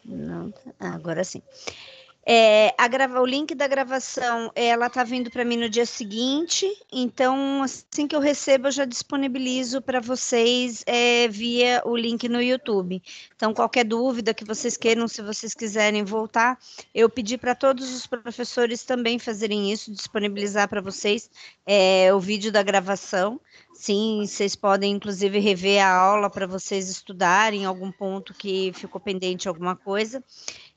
Não, agora sim. O link da gravação, ela tá vindo para mim no dia seguinte, então assim que eu recebo, eu já disponibilizo para vocês via o link no YouTube. Então, qualquer dúvida que vocês queiram, se vocês quiserem voltar, eu pedi para todos os professores também fazerem isso, disponibilizar para vocês o vídeo da gravação. Sim, vocês podem inclusive rever a aula para vocês estudarem algum ponto que ficou pendente, alguma coisa.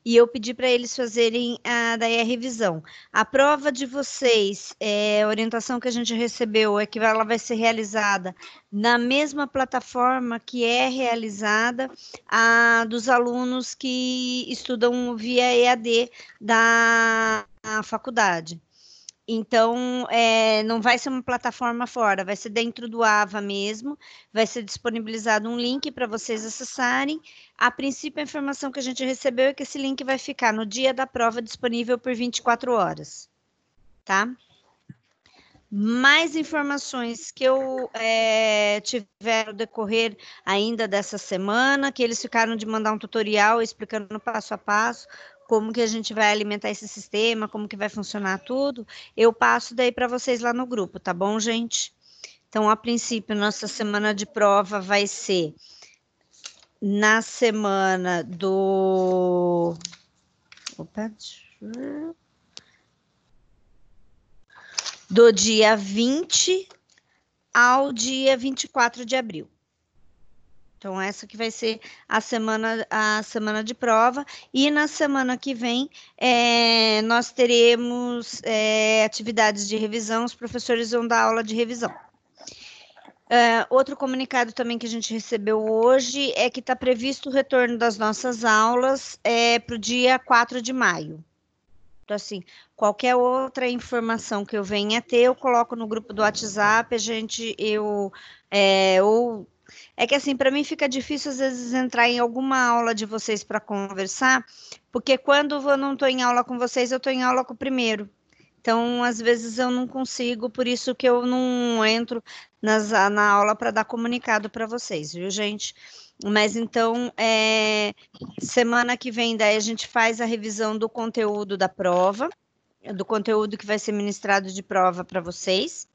E eu pedi para eles fazerem daí a revisão. A prova de vocês, a orientação que a gente recebeu é que ela vai ser realizada na mesma plataforma que é realizada a dos alunos que estudam via EAD da faculdade. Então, não vai ser uma plataforma fora, vai ser dentro do AVA mesmo, vai ser disponibilizado um link para vocês acessarem. A princípio, a informação que a gente recebeu é que esse link vai ficar no dia da prova disponível por 24 horas, tá? Mais informações que eu tiver no decorrer ainda dessa semana, que eles ficaram de mandar um tutorial explicando passo a passo, como que a gente vai alimentar esse sistema, como que vai funcionar tudo, eu passo daí para vocês lá no grupo, tá bom, gente? Então, a princípio, nossa semana de prova vai ser na semana do... Opa, do dia 20 ao dia 24 de abril. Então, essa que vai ser a semana de prova. E na semana que vem, nós teremos atividades de revisão, os professores vão dar aula de revisão. Outro comunicado também que a gente recebeu hoje é que está previsto o retorno das nossas aulas para o dia 4 de maio. Então, assim, qualquer outra informação que eu venha a ter, eu coloco no grupo do WhatsApp, é que assim, para mim fica difícil às vezes entrar em alguma aula de vocês para conversar, porque quando eu não estou em aula com vocês, eu estou em aula com o primeiro. Então, às vezes eu não consigo, por isso que eu não entro na aula para dar comunicado para vocês, viu, gente? Mas então, semana que vem, daí a gente faz a revisão do conteúdo da prova, do conteúdo que vai ser ministrado de prova para vocês.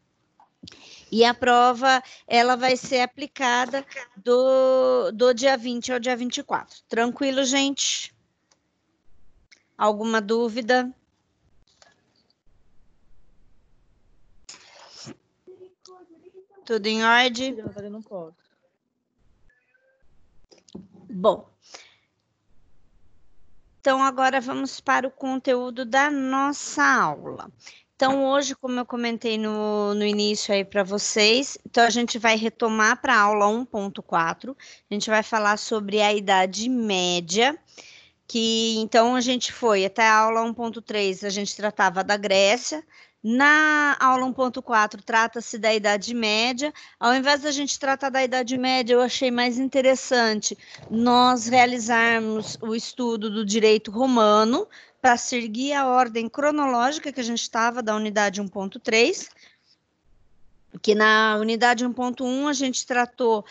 E a prova, ela vai ser aplicada do dia 20 ao dia 24. Tranquilo, gente? Alguma dúvida? Tudo em ordem? Bom. Então, agora vamos para o conteúdo da nossa aula. Então, hoje, como eu comentei no início aí para vocês, então a gente vai retomar para a aula 1.4, a gente vai falar sobre a Idade Média, que então a gente foi até a aula 1.3, a gente tratava da Grécia. Na aula 1.4 trata-se da Idade Média. Ao invés da gente tratar da Idade Média, eu achei mais interessante nós realizarmos o estudo do direito romano para seguir a ordem cronológica que a gente estava da unidade 1.3. Que na unidade 1.1 a gente tratou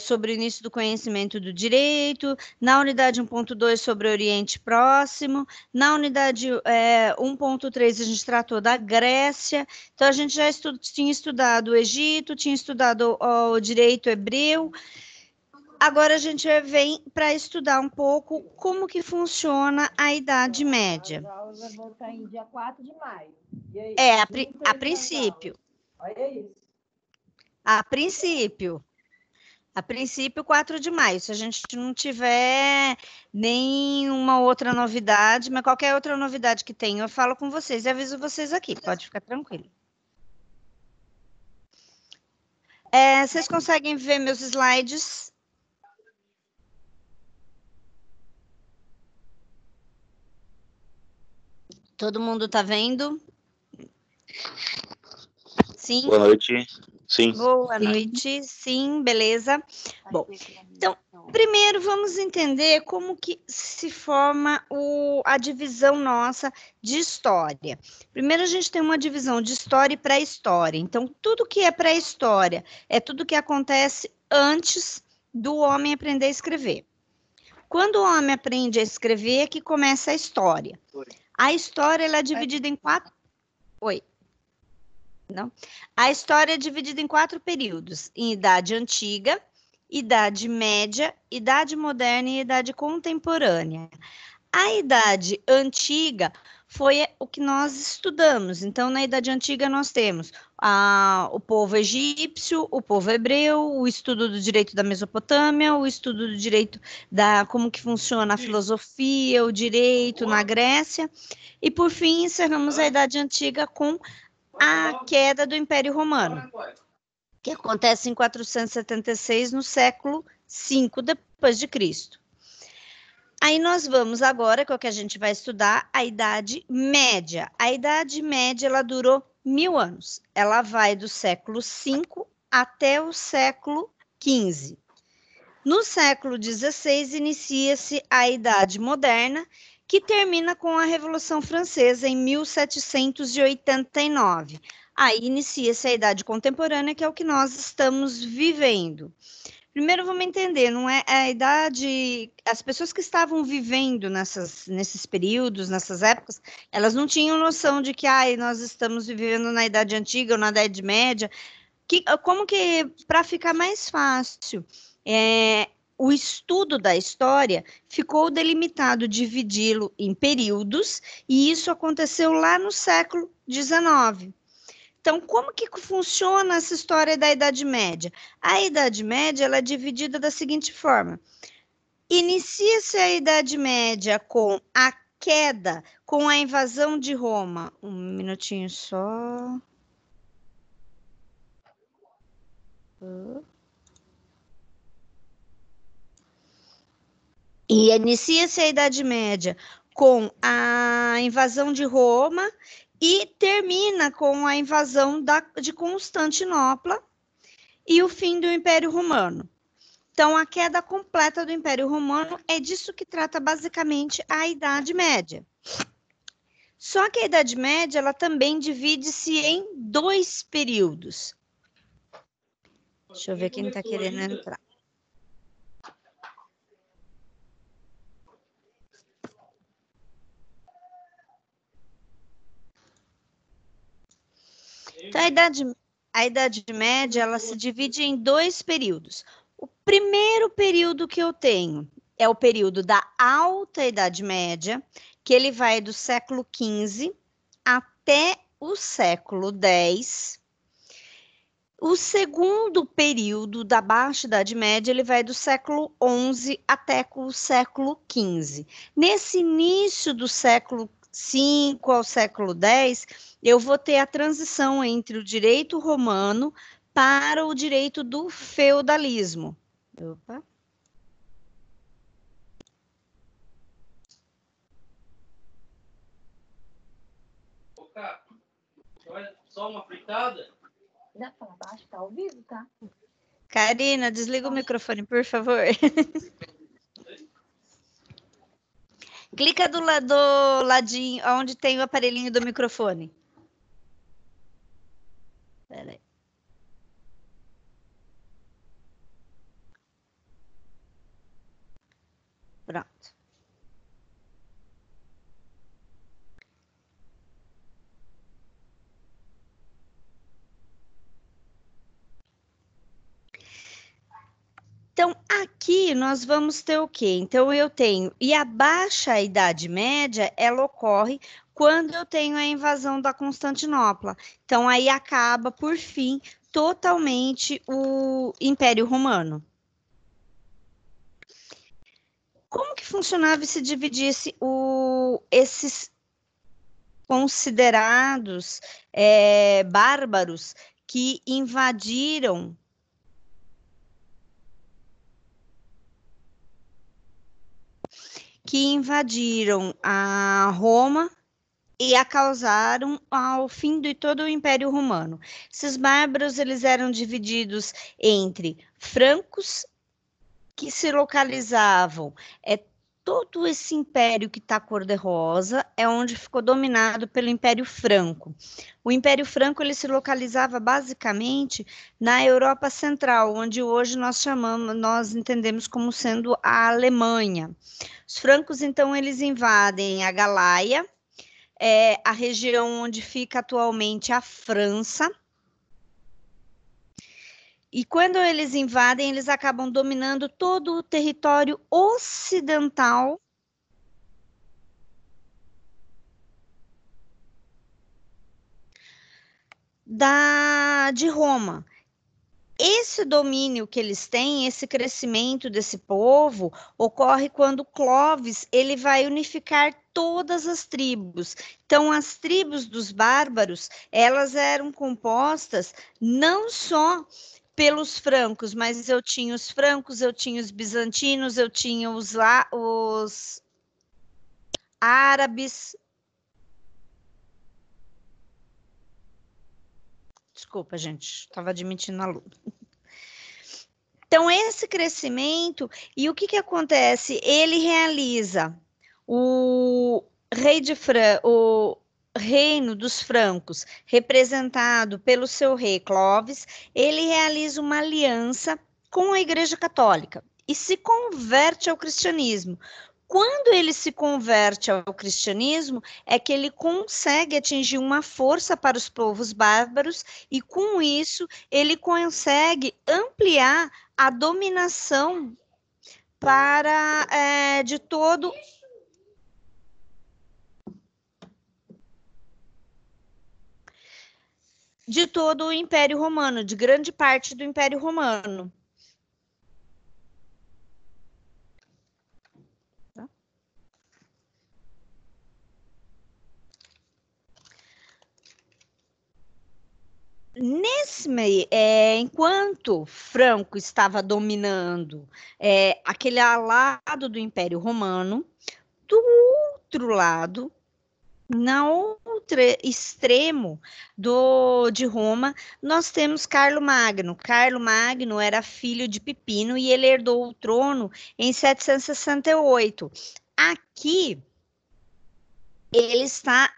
sobre o início do conhecimento do direito, na unidade 1.2 sobre o Oriente Próximo, na unidade 1.3 a gente tratou da Grécia, então a gente já tinha estudado o Egito, tinha estudado o direito hebreu, agora a gente vem para estudar um pouco como que funciona a Idade Média. A aula vai voltar em dia 4 de maio. E aí, a princípio. Olha isso. A princípio, 4 de maio. Se a gente não tiver nenhuma outra novidade, mas qualquer outra novidade que tenha, eu falo com vocês e aviso vocês aqui, pode ficar tranquilo. Vocês conseguem ver meus slides? Todo mundo está vendo? Sim? Boa noite. Sim. Boa noite. Sim, beleza. Bom, então, primeiro vamos entender como que se forma a divisão nossa de história. Primeiro a gente tem uma divisão de história e pré-história. Então, tudo que é pré-história é tudo que acontece antes do homem aprender a escrever. Quando o homem aprende a escrever, é que começa a história. A história ela é dividida em 4... Oi. Não? A história é dividida em 4 períodos: em Idade Antiga, Idade Média, Idade Moderna e Idade Contemporânea. A Idade Antiga foi o que nós estudamos. Então, na Idade Antiga, nós temos o povo egípcio, o povo hebreu, o estudo do direito da Mesopotâmia, o estudo do direito da como que funciona a filosofia, o direito na Grécia. E, por fim, encerramos a Idade Antiga com a queda do Império Romano, que acontece em 476, no século V depois de Cristo. Aí nós vamos agora, que é o que a gente vai estudar, a Idade Média. A Idade Média, ela durou 1000 anos. Ela vai do século V até o século XV. No século XVI, inicia-se a Idade Moderna, que termina com a Revolução Francesa em 1789. Aí inicia-se a Idade Contemporânea, que é o que nós estamos vivendo. Primeiro vamos entender, não é a idade, as pessoas que estavam vivendo nesses períodos, nessas épocas, elas não tinham noção de que nós estamos vivendo na Idade Antiga ou na Idade Média, como que, para ficar mais fácil, o estudo da história ficou delimitado, dividi-lo em períodos, e isso aconteceu lá no século XIX. Então, como que funciona essa história da Idade Média? A Idade Média ela é dividida da seguinte forma: inicia-se a Idade Média com a queda, com a invasão de Roma. Um minutinho só. E inicia-se a Idade Média com a invasão de Roma e termina com a invasão de Constantinopla e o fim do Império Romano. Então, a queda completa do Império Romano é disso que trata basicamente a Idade Média. Só que a Idade Média ela também divide-se em 2 períodos. Deixa eu ver quem está querendo entrar. Então, a Idade Média, ela se divide em 2 períodos. O primeiro período que eu tenho é o período da Alta Idade Média, que ele vai do século XV até o século X. O segundo período da Baixa Idade Média, ele vai do século XI até o século XV. Nesse início do século V ao século X, eu vou ter a transição entre o direito romano para o direito do feudalismo. Opa. Só uma fritada? Dá para baixo, tá ao vivo, tá? Karina, desliga o microfone, por favor. Clica do ladinho, onde tem o aparelhinho do microfone. Espera aí. Pronto. Então, aqui nós vamos ter o quê? Então, eu tenho... E a Baixa Idade Média, ela ocorre quando eu tenho a invasão da Constantinopla. Então, aí acaba, por fim, totalmente o Império Romano. Como que funcionava se dividisse esses considerados bárbaros que invadiram a Roma e a causaram ao fim de todo o Império Romano. Esses bárbaros eles eram divididos entre francos, que se localizavam todo esse império que está cor-de-rosa é onde ficou dominado pelo Império Franco. O Império Franco ele se localizava basicamente na Europa Central, onde hoje nós entendemos como sendo a Alemanha. Os francos, então, eles invadem a Galáia, a região onde fica atualmente a França. E quando eles invadem, eles acabam dominando todo o território ocidental de Roma. Esse domínio que eles têm, esse crescimento desse povo, ocorre quando Clovis ele vai unificar todas as tribos. Então, as tribos dos bárbaros, elas eram compostas não só pelos francos, mas eu tinha os francos, eu tinha os bizantinos, eu tinha os árabes. Desculpa, gente, estava admitindo a Lula. Então, esse crescimento, e o que, que acontece? Ele realiza o o reino dos francos, representado pelo seu rei Clovis, ele realiza uma aliança com a Igreja Católica e se converte ao cristianismo. Quando ele se converte ao cristianismo, é que ele consegue atingir uma força para os povos bárbaros e, com isso, ele consegue ampliar a dominação para de todo o Império Romano, de grande parte do Império Romano. Enquanto Franco estava dominando aquele lado do Império Romano, do outro lado, na outra extremo de Roma, nós temos Carlo Magno. Carlo Magno era filho de Pipino e ele herdou o trono em 768. Aqui, ele está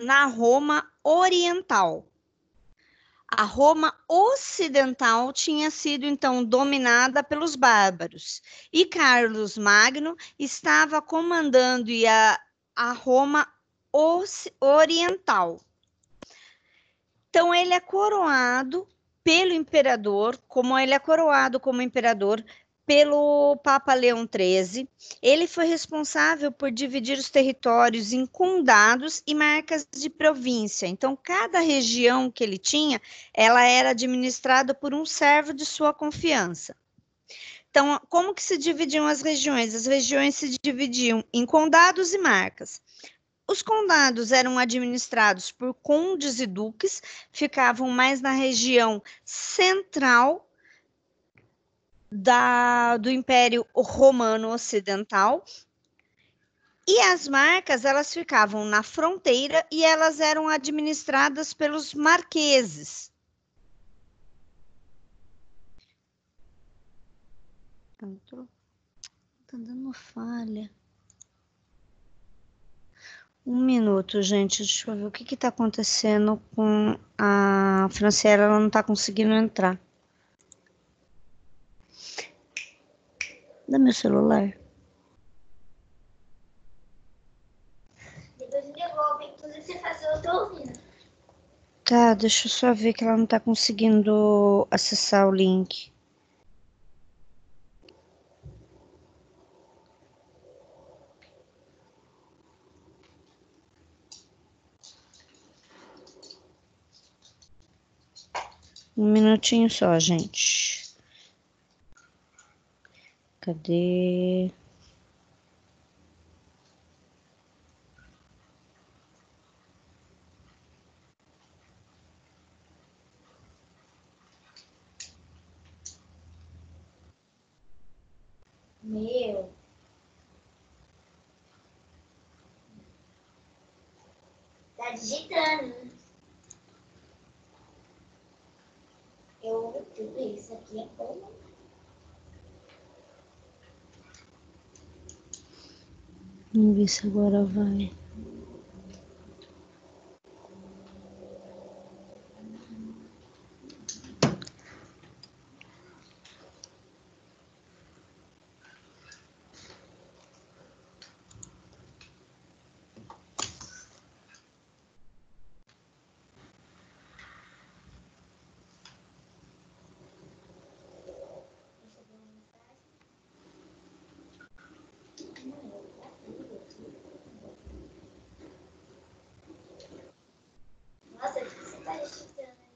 na Roma Oriental. A Roma ocidental tinha sido então dominada pelos bárbaros e Carlos Magno estava comandando a Roma oriental. Então ele é coroado pelo imperador, como ele é coroado como imperador pelo Papa Leão XIII. Ele foi responsável por dividir os territórios em condados e marcas de província. Então, cada região que ele tinha, ela era administrada por um servo de sua confiança. Então, como que se dividiam as regiões? As regiões se dividiam em condados e marcas. Os condados eram administrados por condes e duques, ficavam mais na região central do Império Romano Ocidental, e as marcas elas ficavam na fronteira e elas eram administradas pelos marqueses. Tá dando falha. Um minuto, gente, deixa eu ver o que está acontecendo com a Franciela, ela não está conseguindo entrar. Dá meu celular. Depois me devolve, inclusive você faz o outro ouvindo. Tá, deixa eu só ver que ela não está conseguindo acessar o link. Um minutinho só, gente. Cadê? Meu. Tá digitando. Eu ouvi tudo isso aqui, é bom. Vamos ver se agora vai. Nossa, o que você tá digitando aí?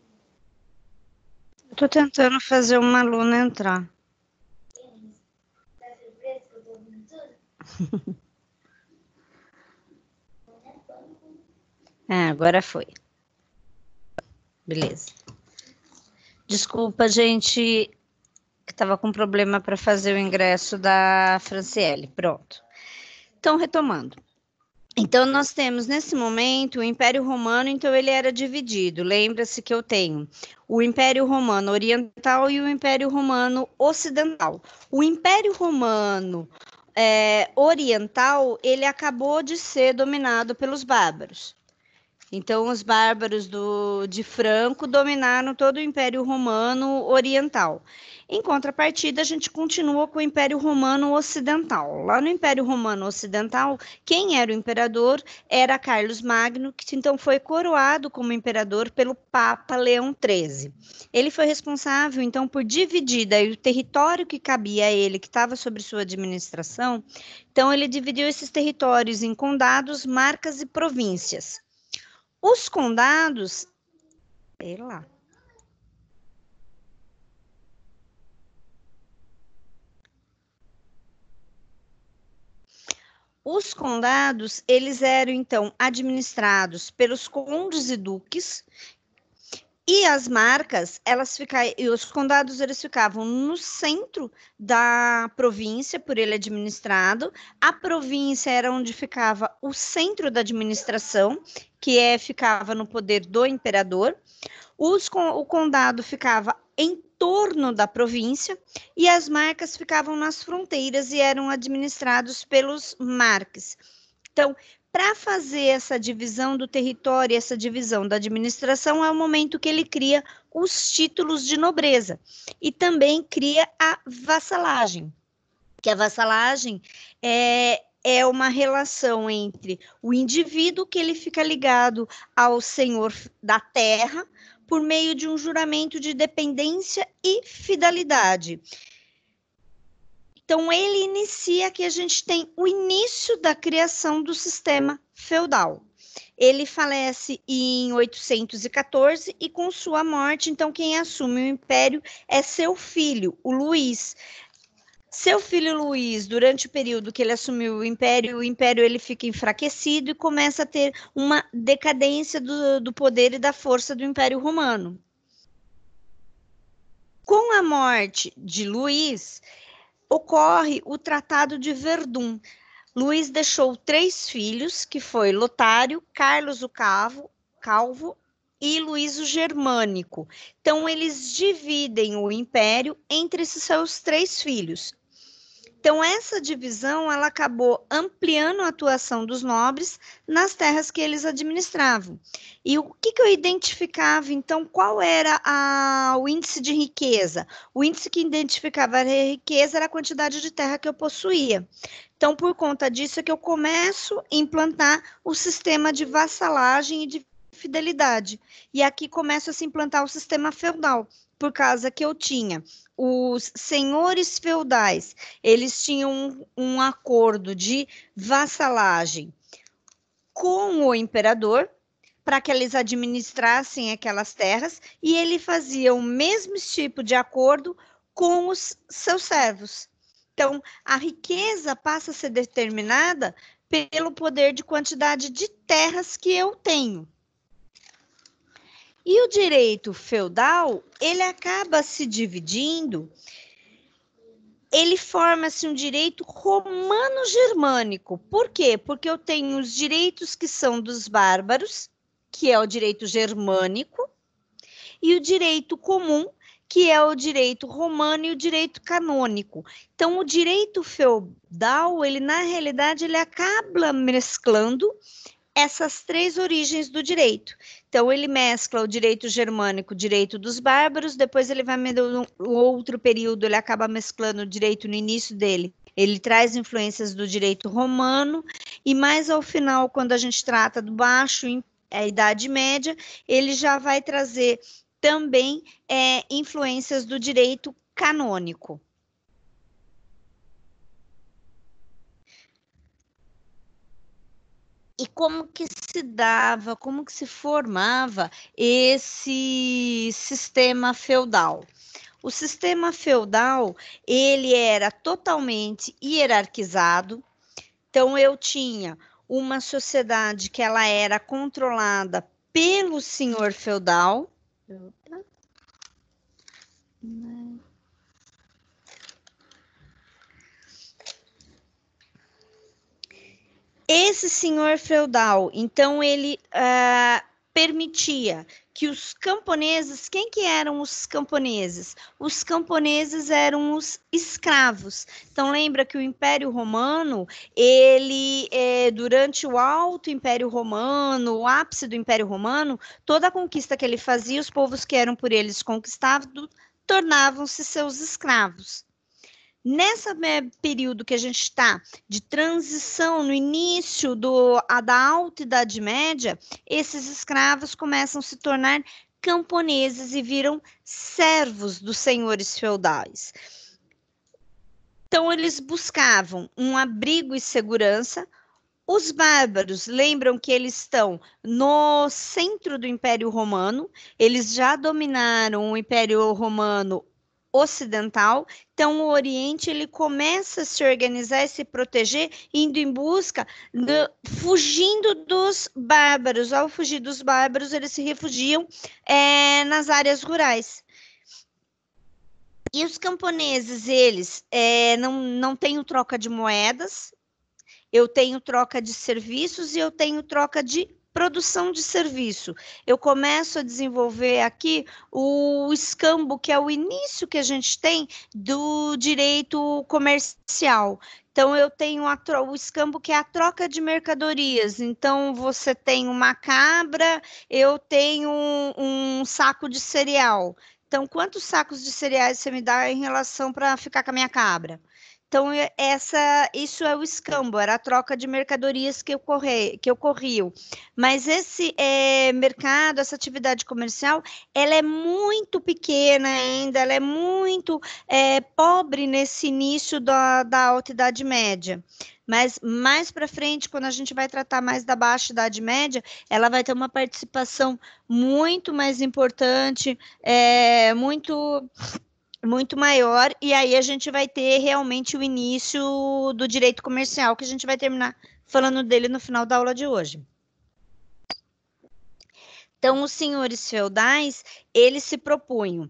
Tô tentando fazer uma aluna entrar. Tá surpresa que eu tô ouvindo tudo? Agora foi. Beleza. Desculpa, gente, que estava com problema para fazer o ingresso da Franciele. Pronto. Então, retomando. Então, nós temos, nesse momento, o Império Romano, então ele era dividido. Lembra-se que eu tenho o Império Romano Oriental e o Império Romano Ocidental. O Império Romano Oriental, ele acabou de ser dominado pelos bárbaros. Então, os bárbaros de Franco dominaram todo o Império Romano Oriental. Em contrapartida, a gente continua com o Império Romano Ocidental. Lá no Império Romano Ocidental, quem era o imperador era Carlos Magno, que então foi coroado como imperador pelo Papa Leão XIII. Ele foi responsável, então, por dividir daí o território que cabia a ele, que estava sob sua administração. Então, ele dividiu esses territórios em condados, marcas e províncias. Os condados, sei lá. Os condados, eles eram então administrados pelos condes e duques, e as marcas, e os condados, eles ficavam no centro da província, por ele administrado. A província era onde ficava o centro da administração, que ficava no poder do imperador. O condado ficava em torno da província e as marcas ficavam nas fronteiras e eram administrados pelos marques. Então, para fazer essa divisão do território, essa divisão da administração, é o momento que ele cria os títulos de nobreza e também cria a vassalagem, que a vassalagem é uma relação entre o indivíduo, que ele fica ligado ao senhor da terra por meio de um juramento de dependência e fidelidade. Então, ele inicia que a gente tem o início da criação do sistema feudal. Ele falece em 814 e com sua morte, então, quem assume o império é seu filho, o Luís. Seu filho Luís, durante o período que ele assumiu o império ele fica enfraquecido e começa a ter uma decadência do poder e da força do Império Romano. Com a morte de Luís, ocorre o Tratado de Verdun. Luís deixou 3 filhos, que foi Lotário, Carlos o Calvo e Luís o Germânico. Então, eles dividem o império entre esses seus 3 filhos. Então, essa divisão, ela acabou ampliando a atuação dos nobres nas terras que eles administravam. E o que eu identificava, então, qual era o índice de riqueza? O índice que identificava a riqueza era a quantidade de terra que eu possuía. Então, por conta disso, é que eu começo a implantar o sistema de vassalagem e de fidelidade. E aqui começa a se implantar o sistema feudal, por causa que eu tinha os senhores feudais, eles tinham um acordo de vassalagem com o imperador, para que eles administrassem aquelas terras, e ele fazia o mesmo tipo de acordo com os seus servos. Então, a riqueza passa a ser determinada pelo poder de quantidade de terras que eu tenho. E o direito feudal, ele acaba se dividindo, ele forma-se um direito romano-germânico. Por quê? Porque eu tenho os direitos que são dos bárbaros, que é o direito germânico, e o direito comum, que é o direito romano e o direito canônico. Então, o direito feudal, ele na realidade, ele acaba mesclando essas três origens do direito. Então, ele mescla o direito germânico, o direito dos bárbaros, depois ele vai, no outro período, ele acaba mesclando o direito no início dele. Ele traz influências do direito romano, e mais ao final, quando a gente trata do Baixo, a Idade Média, ele já vai trazer também influências do direito canônico. E como que se dava, como que se formava esse sistema feudal? O sistema feudal, ele era totalmente hierarquizado. Então, eu tinha uma sociedade que ela era controlada pelo senhor feudal. Esse senhor feudal, então, ele permitia que os camponeses, quem que eram os camponeses? Os camponeses eram os escravos. Então, lembra que o Império Romano, ele, durante o Alto Império Romano, o ápice do Império Romano, toda a conquista que ele fazia, os povos que eram por eles conquistados, tornavam-se seus escravos. Nesse período que a gente está de transição, no início da Alta Idade Média, esses escravos começam a se tornar camponeses e viram servos dos senhores feudais. Então, eles buscavam um abrigo e segurança. Os bárbaros, lembram que eles estão no centro do Império Romano, eles já dominaram o Império Romano ocidental, então o Oriente ele começa a se organizar e se proteger, indo em busca, fugindo dos bárbaros. Ao fugir dos bárbaros, eles se refugiam nas áreas rurais. E os camponeses, eles não têm troca de moedas, eu tenho troca de serviços e eu tenho troca de produção de serviço. Eu começo a desenvolver aqui o escambo, que é o início que a gente tem do direito comercial. Então, eu tenho o escambo, que é a troca de mercadorias. Então, você tem uma cabra, eu tenho um saco de cereal. Então, quantos sacos de cereais você me dá em relação para ficar com a minha cabra? Então, isso é o escambo, era a troca de mercadorias que ocorriam. Mas esse mercado, essa atividade comercial, ela é muito pequena ainda, ela é muito pobre nesse início da Alta Idade Média. Mas mais para frente, quando a gente vai tratar mais da Baixa Idade Média, ela vai ter uma participação muito mais importante, muito maior, e aí a gente vai ter realmente o início do direito comercial, que a gente vai terminar falando dele no final da aula de hoje. Então, os senhores feudais, eles se propunham: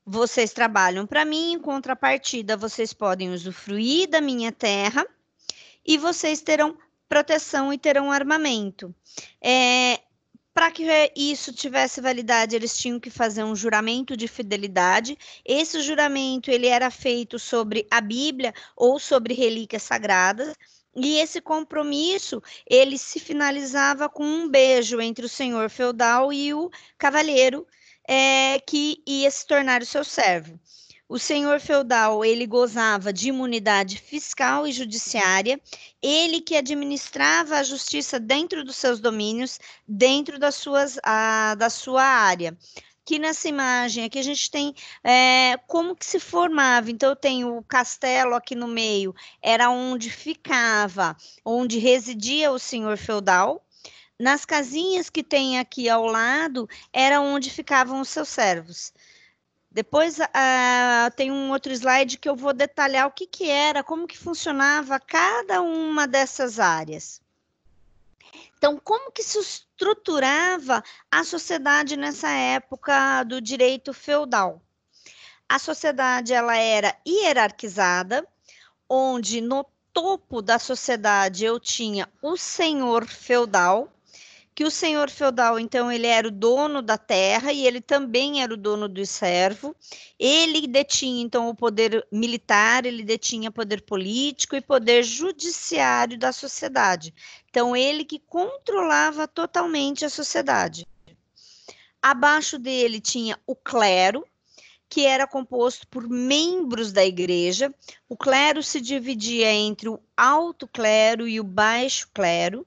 vocês trabalham para mim, em contrapartida, vocês podem usufruir da minha terra, e vocês terão proteção e terão armamento. Para que isso tivesse validade, eles tinham que fazer um juramento de fidelidade. Esse juramento ele era feito sobre a Bíblia ou sobre relíquias sagradas. E esse compromisso, ele se finalizava com um beijo entre o senhor feudal e o cavalheiro que ia se tornar o seu servo. O senhor feudal, ele gozava de imunidade fiscal e judiciária, ele que administrava a justiça dentro dos seus domínios, dentro da sua área. Aqui nessa imagem, aqui a gente tem como que se formava. Então, eu tenho o castelo aqui no meio, era onde ficava, onde residia o senhor feudal. Nas casinhas que tem aqui ao lado, era onde ficavam os seus servos. Depois tem um outro slide que eu vou detalhar o que era, como que funcionava cada uma dessas áreas. Então, como que se estruturava a sociedade nessa época do direito feudal? A sociedade ela era hierarquizada, onde no topo da sociedade eu tinha o senhor feudal, que o senhor feudal, então, ele era o dono da terra e ele também era o dono do servo. Ele detinha, então, o poder militar, ele detinha poder político e poder judiciário da sociedade. Então, ele que controlava totalmente a sociedade. Abaixo dele tinha o clero, que era composto por membros da igreja. O clero se dividia entre o alto clero e o baixo clero.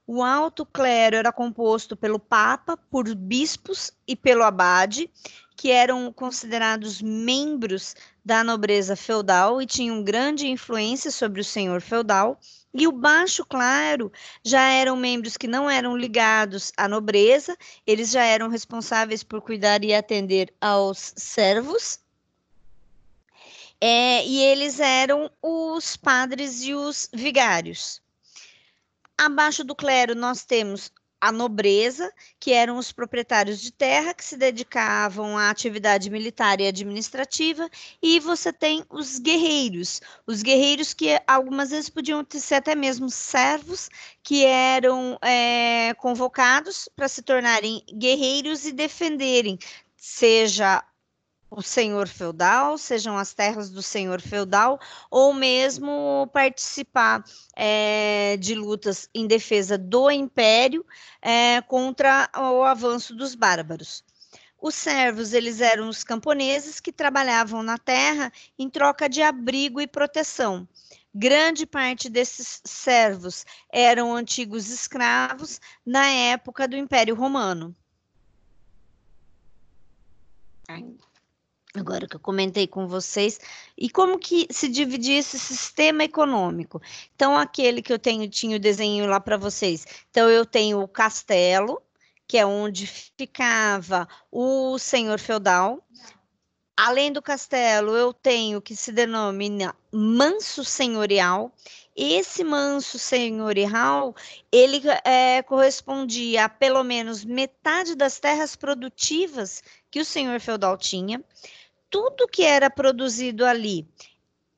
O alto clero era composto pelo papa, por bispos e pelo abade, que eram considerados membros da nobreza feudal e tinham grande influência sobre o senhor feudal. E o baixo clero já eram membros que não eram ligados à nobreza, eles já eram responsáveis por cuidar e atender aos servos. E eles eram os padres e os vigários. Abaixo do clero, nós temos a nobreza, que eram os proprietários de terra, que se dedicavam à atividade militar e administrativa, e você tem os guerreiros que algumas vezes podiam ser até mesmo servos, que eram convocados para se tornarem guerreiros e defenderem, seja o senhor feudal, sejam as terras do senhor feudal, ou mesmo participar de lutas em defesa do império contra o avanço dos bárbaros. Os servos, eles eram os camponeses que trabalhavam na terra em troca de abrigo e proteção. Grande parte desses servos eram antigos escravos na época do Império Romano. Agora que eu comentei com vocês, e como que se dividia esse sistema econômico. Então, aquele que eu tinha o desenho lá para vocês. Então, eu tenho o castelo, que é onde ficava o senhor feudal. Além do castelo, eu tenho o que se denomina manso senhorial. Esse manso senhorial, ele correspondia a pelo menos metade das terras produtivas que o senhor feudal tinha. Tudo que era produzido ali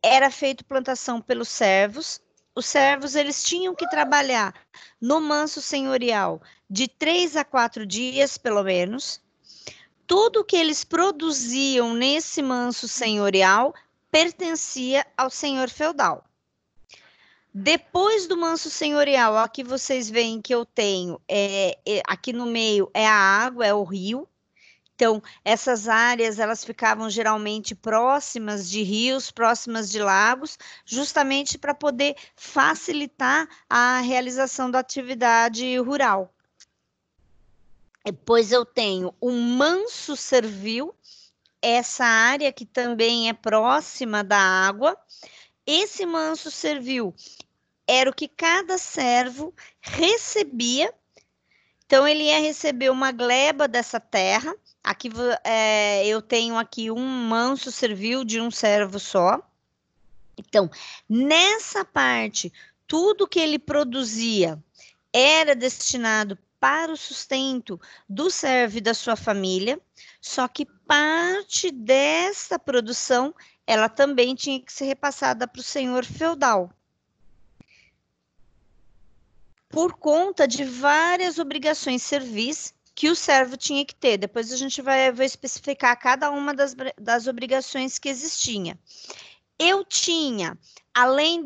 era feito plantação pelos servos. Os servos, eles tinham que trabalhar no manso senhorial de 3 a 4 dias, pelo menos. Tudo que eles produziam nesse manso senhorial pertencia ao senhor feudal. Depois do manso senhorial, aqui vocês veem que eu tenho, aqui no meio é a água, é o rio. Então, essas áreas, elas ficavam geralmente próximas de rios, próximas de lagos, justamente para poder facilitar a realização da atividade rural. Depois eu tenho o manso servil, essa área que também é próxima da água. Esse manso servil era o que cada servo recebia. Então, ele ia receber uma gleba dessa terra. Aqui eu tenho aqui um manso servil de um servo só. Então, nessa parte, tudo que ele produzia era destinado para o sustento do servo e da sua família, só que parte dessa produção, ela também tinha que ser repassada para o senhor feudal, por conta de várias obrigações civis que o servo tinha que ter. Depois a gente vai especificar cada uma das obrigações que existia. Eu tinha, além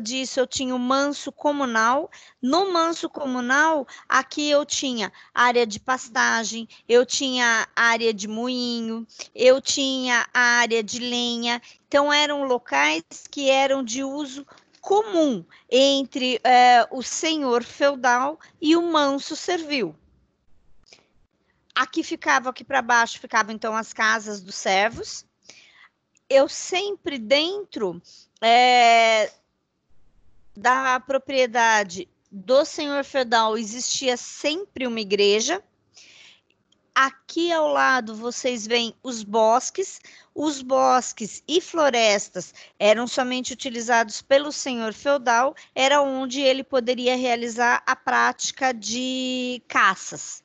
disso, eu tinha o manso comunal. No manso comunal, aqui eu tinha área de pastagem, eu tinha área de moinho, eu tinha área de lenha. Então, eram locais que eram de uso comum entre o senhor feudal e o manso servil. Aqui para baixo, ficavam então as casas dos servos. Eu sempre dentro da propriedade do senhor feudal existia sempre uma igreja. Aqui ao lado vocês veem os bosques e florestas eram somente utilizados pelo senhor feudal, era onde ele poderia realizar a prática de caças.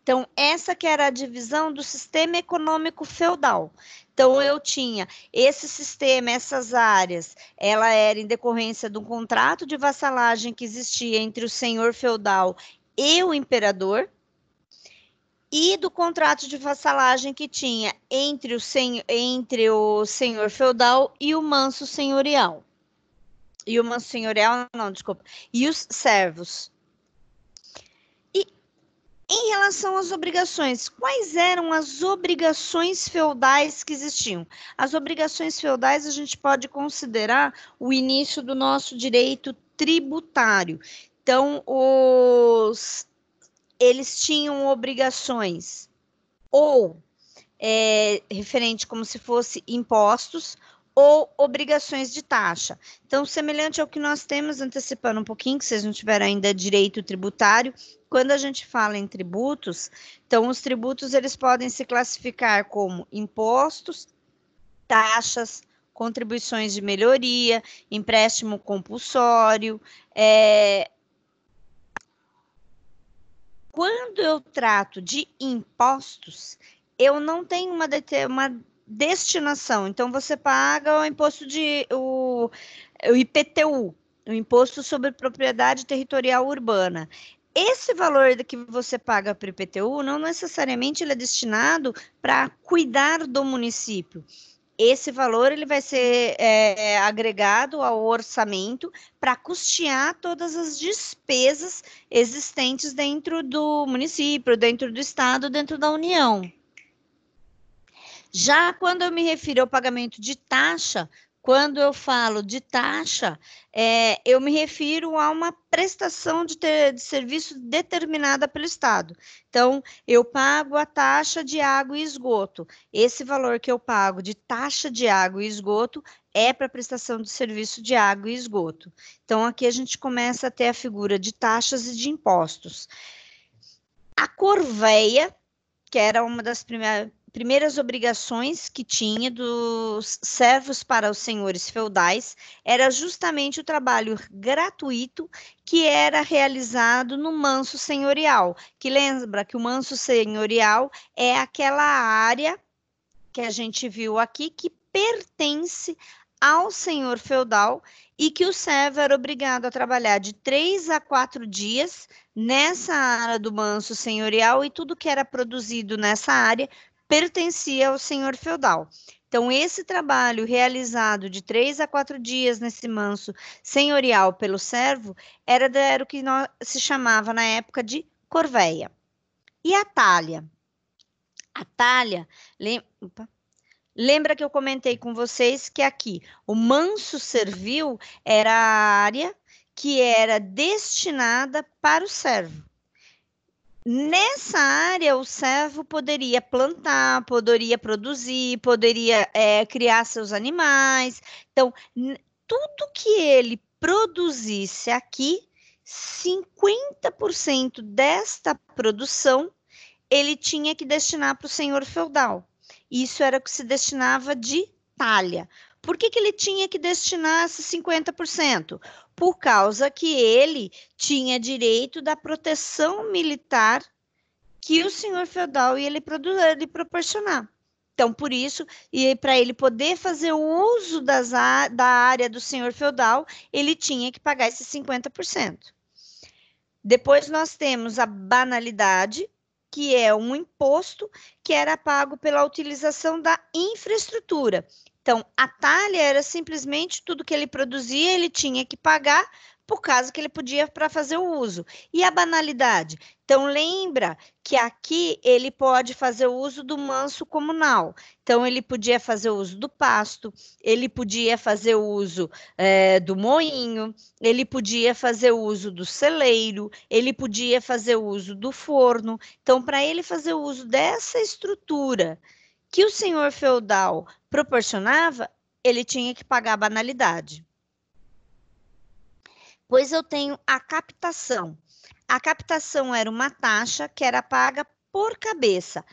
Então, essa que era a divisão do sistema econômico feudal. Então, eu tinha esse sistema, essas áreas, ela era em decorrência de um contrato de vassalagem que existia entre o senhor feudal e o imperador, e do contrato de vassalagem que tinha entre o senhor feudal e o manso senhorial. E o manso senhorial, não, desculpa, e os servos. E em relação às obrigações, quais eram as obrigações feudais que existiam? As obrigações feudais a gente pode considerar o início do nosso direito tributário. Então, eles tinham obrigações ou referente como se fosse impostos ou obrigações de taxa. Então, semelhante ao que nós temos, antecipando um pouquinho, que vocês não tiveram ainda direito tributário, quando a gente fala em tributos, então os tributos eles podem se classificar como impostos, taxas, contribuições de melhoria, empréstimo compulsório. Quando eu trato de impostos, eu não tenho uma destinação. Então, você paga o imposto o IPTU, o Imposto sobre Propriedade Territorial Urbana. Esse valor que você paga para o IPTU, não necessariamente ele é destinado para cuidar do município. Esse valor ele vai ser agregado ao orçamento para custear todas as despesas existentes dentro do município, dentro do estado, dentro da União. Já quando eu me refiro ao pagamento de taxa, quando eu falo de taxa, eu me refiro a uma prestação de serviço determinada pelo Estado. Então, eu pago a taxa de água e esgoto. Esse valor que eu pago de taxa de água e esgoto é para prestação de serviço de água e esgoto. Então, aqui a gente começa a ter a figura de taxas e de impostos. A corveia, que era uma das primeiras obrigações que tinha dos servos para os senhores feudais, era justamente o trabalho gratuito que era realizado no manso senhorial, que lembra que o manso senhorial é aquela área que a gente viu aqui que pertence ao senhor feudal e que o servo era obrigado a trabalhar de 3 a 4 dias nessa área do manso senhorial e tudo que era produzido nessa área pertencia ao senhor feudal. Então, esse trabalho realizado de 3 a 4 dias nesse manso senhorial pelo servo era o que se chamava na época de corveia. E a talha? A talha, lembra que eu comentei com vocês que aqui o manso servil era a área que era destinada para o servo. Nessa área, o servo poderia plantar, poderia produzir, poderia criar seus animais. Então, tudo que ele produzisse aqui, 50% desta produção, ele tinha que destinar para o senhor feudal. Isso era o que se destinava de talha. Por que ele tinha que destinar esses 50%? Por causa que ele tinha direito da proteção militar que o senhor feudal ia lhe proporcionar. Então, por isso, e para ele poder fazer o uso da área do senhor feudal, ele tinha que pagar esses 50%. Depois nós temos a banalidade, que é um imposto que era pago pela utilização da infraestrutura. Então, a talha era simplesmente tudo que ele produzia, ele tinha que pagar por causa que ele podia para fazer o uso. E a banalidade? Então, lembra que aqui ele pode fazer o uso do manso comunal. Então, ele podia fazer o uso do pasto, ele podia fazer o uso do moinho, ele podia fazer o uso do celeiro, ele podia fazer o uso do forno. Então, para ele fazer o uso dessa estrutura que o senhor feudal proporcionava, ele tinha que pagar a banalidade. Pois eu tenho a captação. A captação era uma taxa que era paga por cabeça.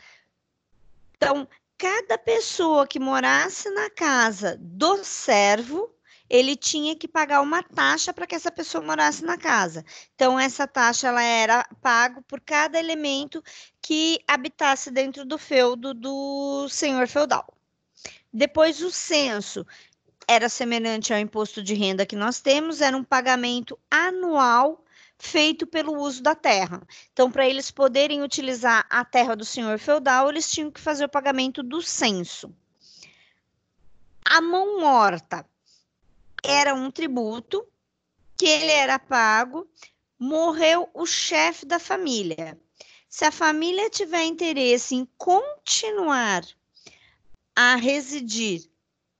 Então, cada pessoa que morasse na casa do servo, ele tinha que pagar uma taxa para que essa pessoa morasse na casa. Então, essa taxa ela era paga por cada elemento que habitasse dentro do feudo do senhor feudal. Depois, o censo era semelhante ao imposto de renda que nós temos, era um pagamento anual feito pelo uso da terra. Então, para eles poderem utilizar a terra do senhor feudal, eles tinham que fazer o pagamento do censo. A mão morta era um tributo que ele era pago, morreu o chefe da família. Se a família tiver interesse em continuar a residir,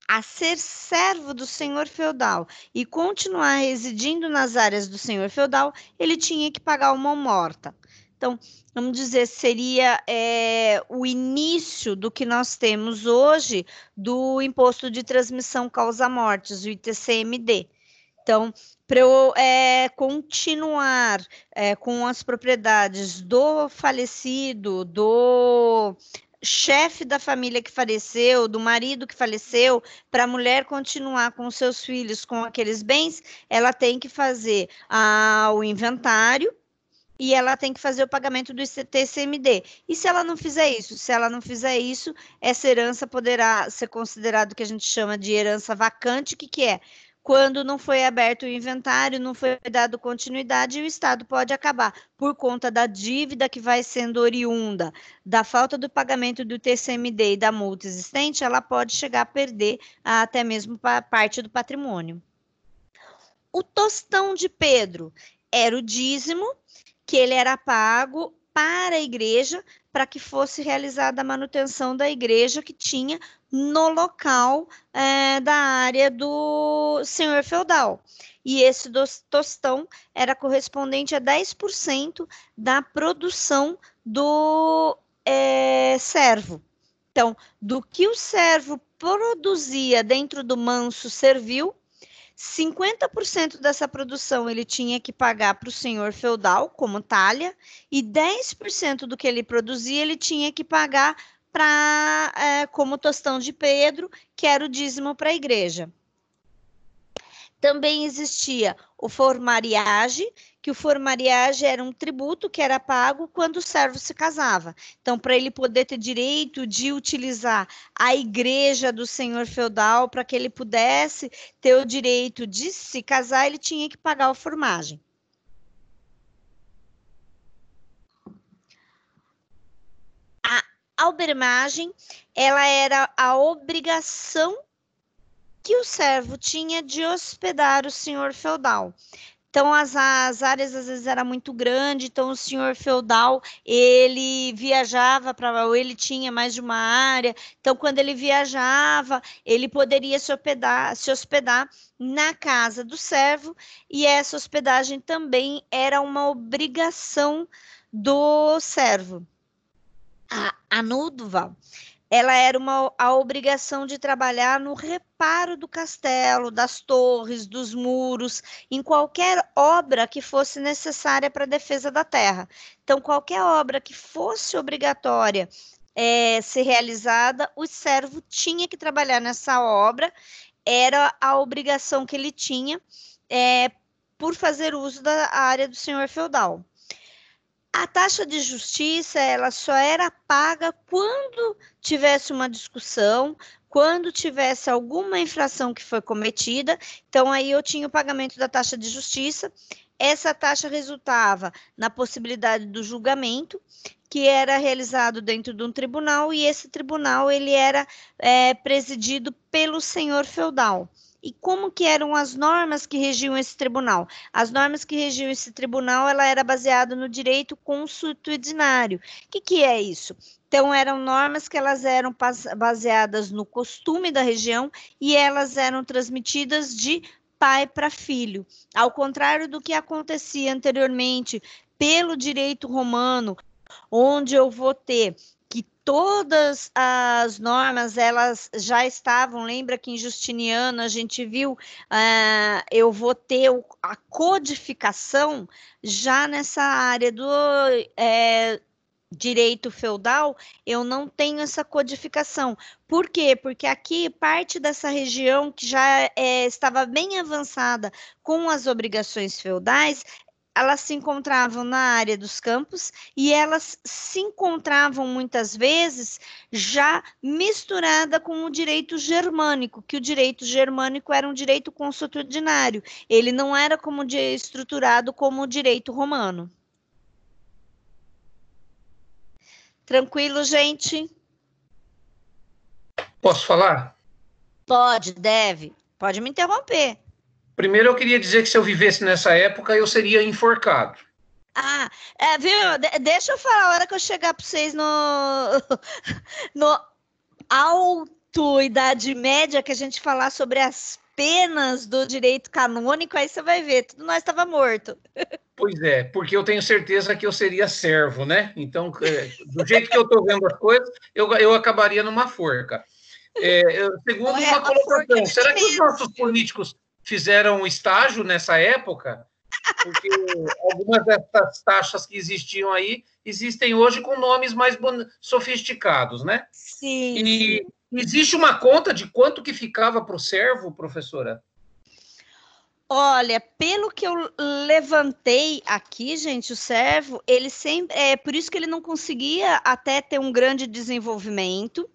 a ser servo do senhor feudal e continuar residindo nas áreas do senhor feudal, ele tinha que pagar uma morta. Então, vamos dizer, seria o início do que nós temos hoje do imposto de transmissão causa-mortes, o ITCMD. Então, para eu continuar com as propriedades do falecido, do chefe da família que faleceu, do marido que faleceu, para a mulher continuar com seus filhos com aqueles bens, ela tem que fazer o inventário e ela tem que fazer o pagamento do TCMD. E se ela não fizer isso? Se ela não fizer isso, essa herança poderá ser considerado o que a gente chama de herança vacante. O que é? Quando não foi aberto o inventário, não foi dado continuidade, e o Estado pode acabar por conta da dívida que vai sendo oriunda da falta do pagamento do TCMD e da multa existente, ela pode chegar a perder até mesmo parte do patrimônio. O tostão de Pedro era o dízimo que ele era pago para a igreja, para que fosse realizada a manutenção da igreja que tinha no local da área do senhor feudal. E esse tostão era correspondente a 10% da produção do servo. Então, do que o servo produzia dentro do manso servil, 50% dessa produção ele tinha que pagar para o senhor feudal, como talha, e 10% do que ele produzia ele tinha que pagar como tostão de Pedro, que era o dízimo para a igreja. Também existia o formariage, que o formariage era um tributo que era pago quando o servo se casava. Então, para ele poder ter direito de utilizar a igreja do senhor feudal, para que ele pudesse ter o direito de se casar, ele tinha que pagar o formagem. A albermagem, ela era a obrigação que o servo tinha de hospedar o senhor feudal. Então, as áreas às vezes era muito grande, então o senhor feudal, ele viajava ou ele tinha mais de uma área, então quando ele viajava, ele poderia se hospedar na casa do servo, e essa hospedagem também era uma obrigação do servo. A núdova, ela era a obrigação de trabalhar no reparo do castelo, das torres, dos muros, em qualquer obra que fosse necessária para a defesa da terra. Então, qualquer obra que fosse obrigatória ser realizada, o servo tinha que trabalhar nessa obra, era a obrigação que ele tinha por fazer uso da área do senhor feudal. A taxa de justiça, ela só era paga quando tivesse uma discussão, quando tivesse alguma infração que foi cometida. Então, aí eu tinha o pagamento da taxa de justiça. Essa taxa resultava na possibilidade do julgamento, que era realizado dentro de um tribunal, e esse tribunal ele era presidido pelo senhor feudal. E como que eram as normas que regiam esse tribunal? As normas que regiam esse tribunal, ela era baseada no direito consuetudinário. O que é isso? Então, eram normas que elas eram baseadas no costume da região e elas eram transmitidas de pai para filho. Ao contrário do que acontecia anteriormente pelo direito romano, onde eu vou ter que todas as normas, elas já estavam, lembra que em Justiniano a gente viu, eu vou ter a codificação já nessa área direito feudal, eu não tenho essa codificação. Por quê? Porque aqui parte dessa região que já estava bem avançada com as obrigações feudais, elas se encontravam na área dos campos e elas se encontravam muitas vezes já misturada com o direito germânico, que o direito germânico era um direito consuetudinário, ele não era como estruturado como o direito romano. Tranquilo, gente? Posso falar? Pode, deve. Pode me interromper. Primeiro, eu queria dizer que se eu vivesse nessa época, eu seria enforcado. Ah, viu? Deixa eu falar a hora que eu chegar para vocês no alto Idade Média, que a gente falar sobre as penas do direito canônico, aí você vai ver, tudo nós estava morto. Pois é, porque eu tenho certeza que eu seria servo, né? Então, do jeito que eu estou vendo as coisas, eu acabaria numa forca. Segundo uma colocação, será que os nossos políticos fizeram estágio nessa época? Porque algumas dessas taxas que existiam aí existem hoje com nomes mais sofisticados, né? Sim, E sim. existe uma conta de quanto que ficava para o servo, professora? Olha, pelo que eu levantei aqui, gente, o servo, ele sempre, por isso que ele não conseguia até ter um grande desenvolvimento.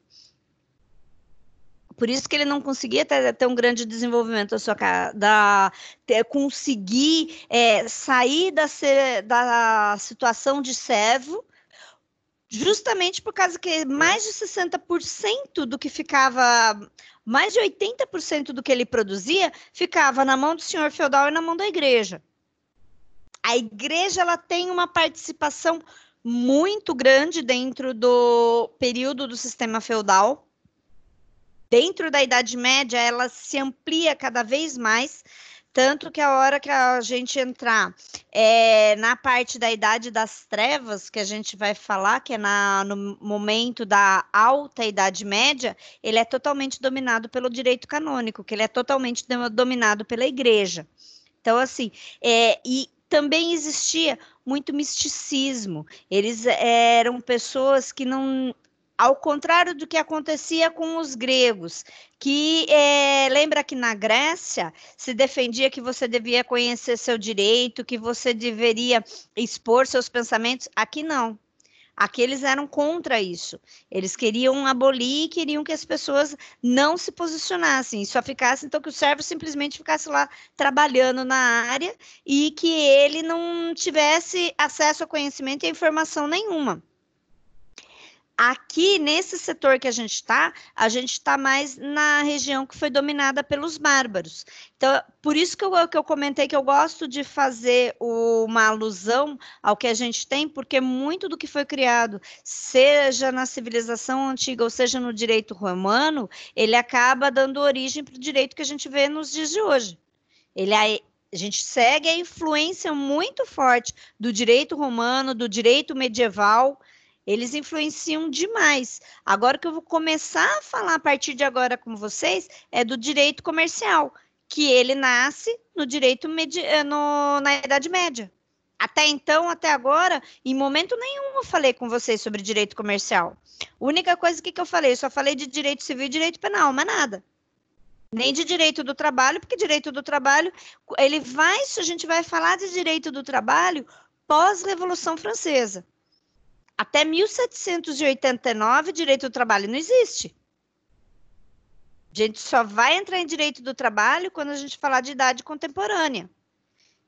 Por isso que ele não conseguia ter um grande desenvolvimento conseguir sair da situação de servo, justamente por causa que mais de 60% do que ficava, mais de 80% do que ele produzia, ficava na mão do senhor feudal e na mão da igreja. A igreja ela tem uma participação muito grande dentro do período do sistema feudal. Dentro da Idade Média, ela se amplia cada vez mais, tanto que a hora que a gente entrar na parte da Idade das Trevas, que a gente vai falar, que é no momento da Alta Idade Média, ele é totalmente dominado pelo direito canônico, que ele é totalmente dominado pela Igreja. Então, assim, e também existia muito misticismo. Eles eram pessoas que não, ao contrário do que acontecia com os gregos, que lembra que na Grécia se defendia que você devia conhecer seu direito, que você deveria expor seus pensamentos. Aqui não. Aqui eles eram contra isso. Eles queriam abolir, queriam que as pessoas não se posicionassem, só ficassem, então que o servo simplesmente ficasse lá trabalhando na área e que ele não tivesse acesso a conhecimento e a informação nenhuma. Aqui, nesse setor que a gente está mais na região que foi dominada pelos bárbaros. Então, por isso que eu comentei que eu gosto de fazer uma alusão ao que a gente tem, porque muito do que foi criado, seja na civilização antiga ou seja no direito romano, ele acaba dando origem para o direito que a gente vê nos dias de hoje. A gente segue a influência muito forte do direito romano, do direito medieval. Eles influenciam demais. Agora que eu vou começar a falar a partir de agora com vocês é do direito comercial, que ele nasce no direito na Idade Média. Até então, até agora, em momento nenhum eu falei com vocês sobre direito comercial. A única coisa que eu falei, eu só falei de direito civil e direito penal, mas nada. Nem de direito do trabalho, porque direito do trabalho, a gente vai falar de direito do trabalho pós-Revolução Francesa. Até 1789, direito do trabalho não existe. A gente só vai entrar em direito do trabalho quando a gente falar de idade contemporânea.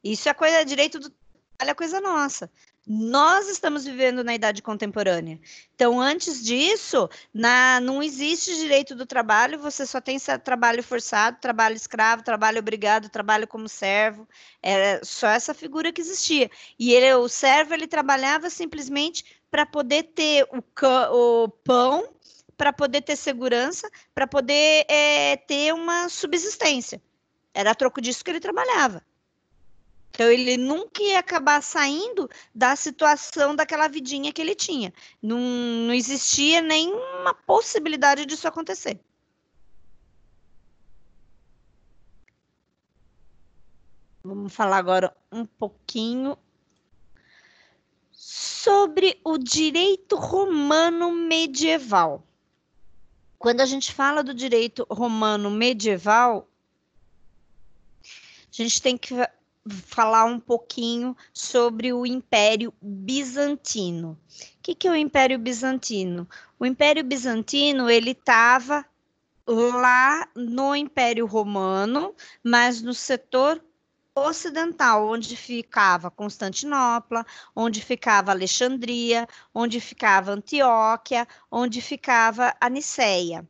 Isso é coisa, direito do trabalho é coisa nossa. Nós estamos vivendo na idade contemporânea. Então, antes disso, não existe direito do trabalho, você só tem trabalho forçado, trabalho escravo, trabalho obrigado, trabalho como servo. Era só essa figura que existia. E o servo, ele trabalhava simplesmente para poder ter o pão, para poder ter segurança, para poder ter uma subsistência. Era a troco disso que ele trabalhava. Então, ele nunca ia acabar saindo da situação daquela vidinha que ele tinha. Não existia nenhuma possibilidade disso acontecer. Vamos falar agora um pouquinho Sobre o direito romano medieval. Quando a gente fala do direito romano medieval, a gente tem que falar um pouquinho sobre o Império Bizantino. O que é o Império Bizantino? O Império Bizantino, ele estava lá no Império Romano, mas no setor ocidental, onde ficava Constantinopla, onde ficava Alexandria, onde ficava Antioquia, onde ficava a Niceia.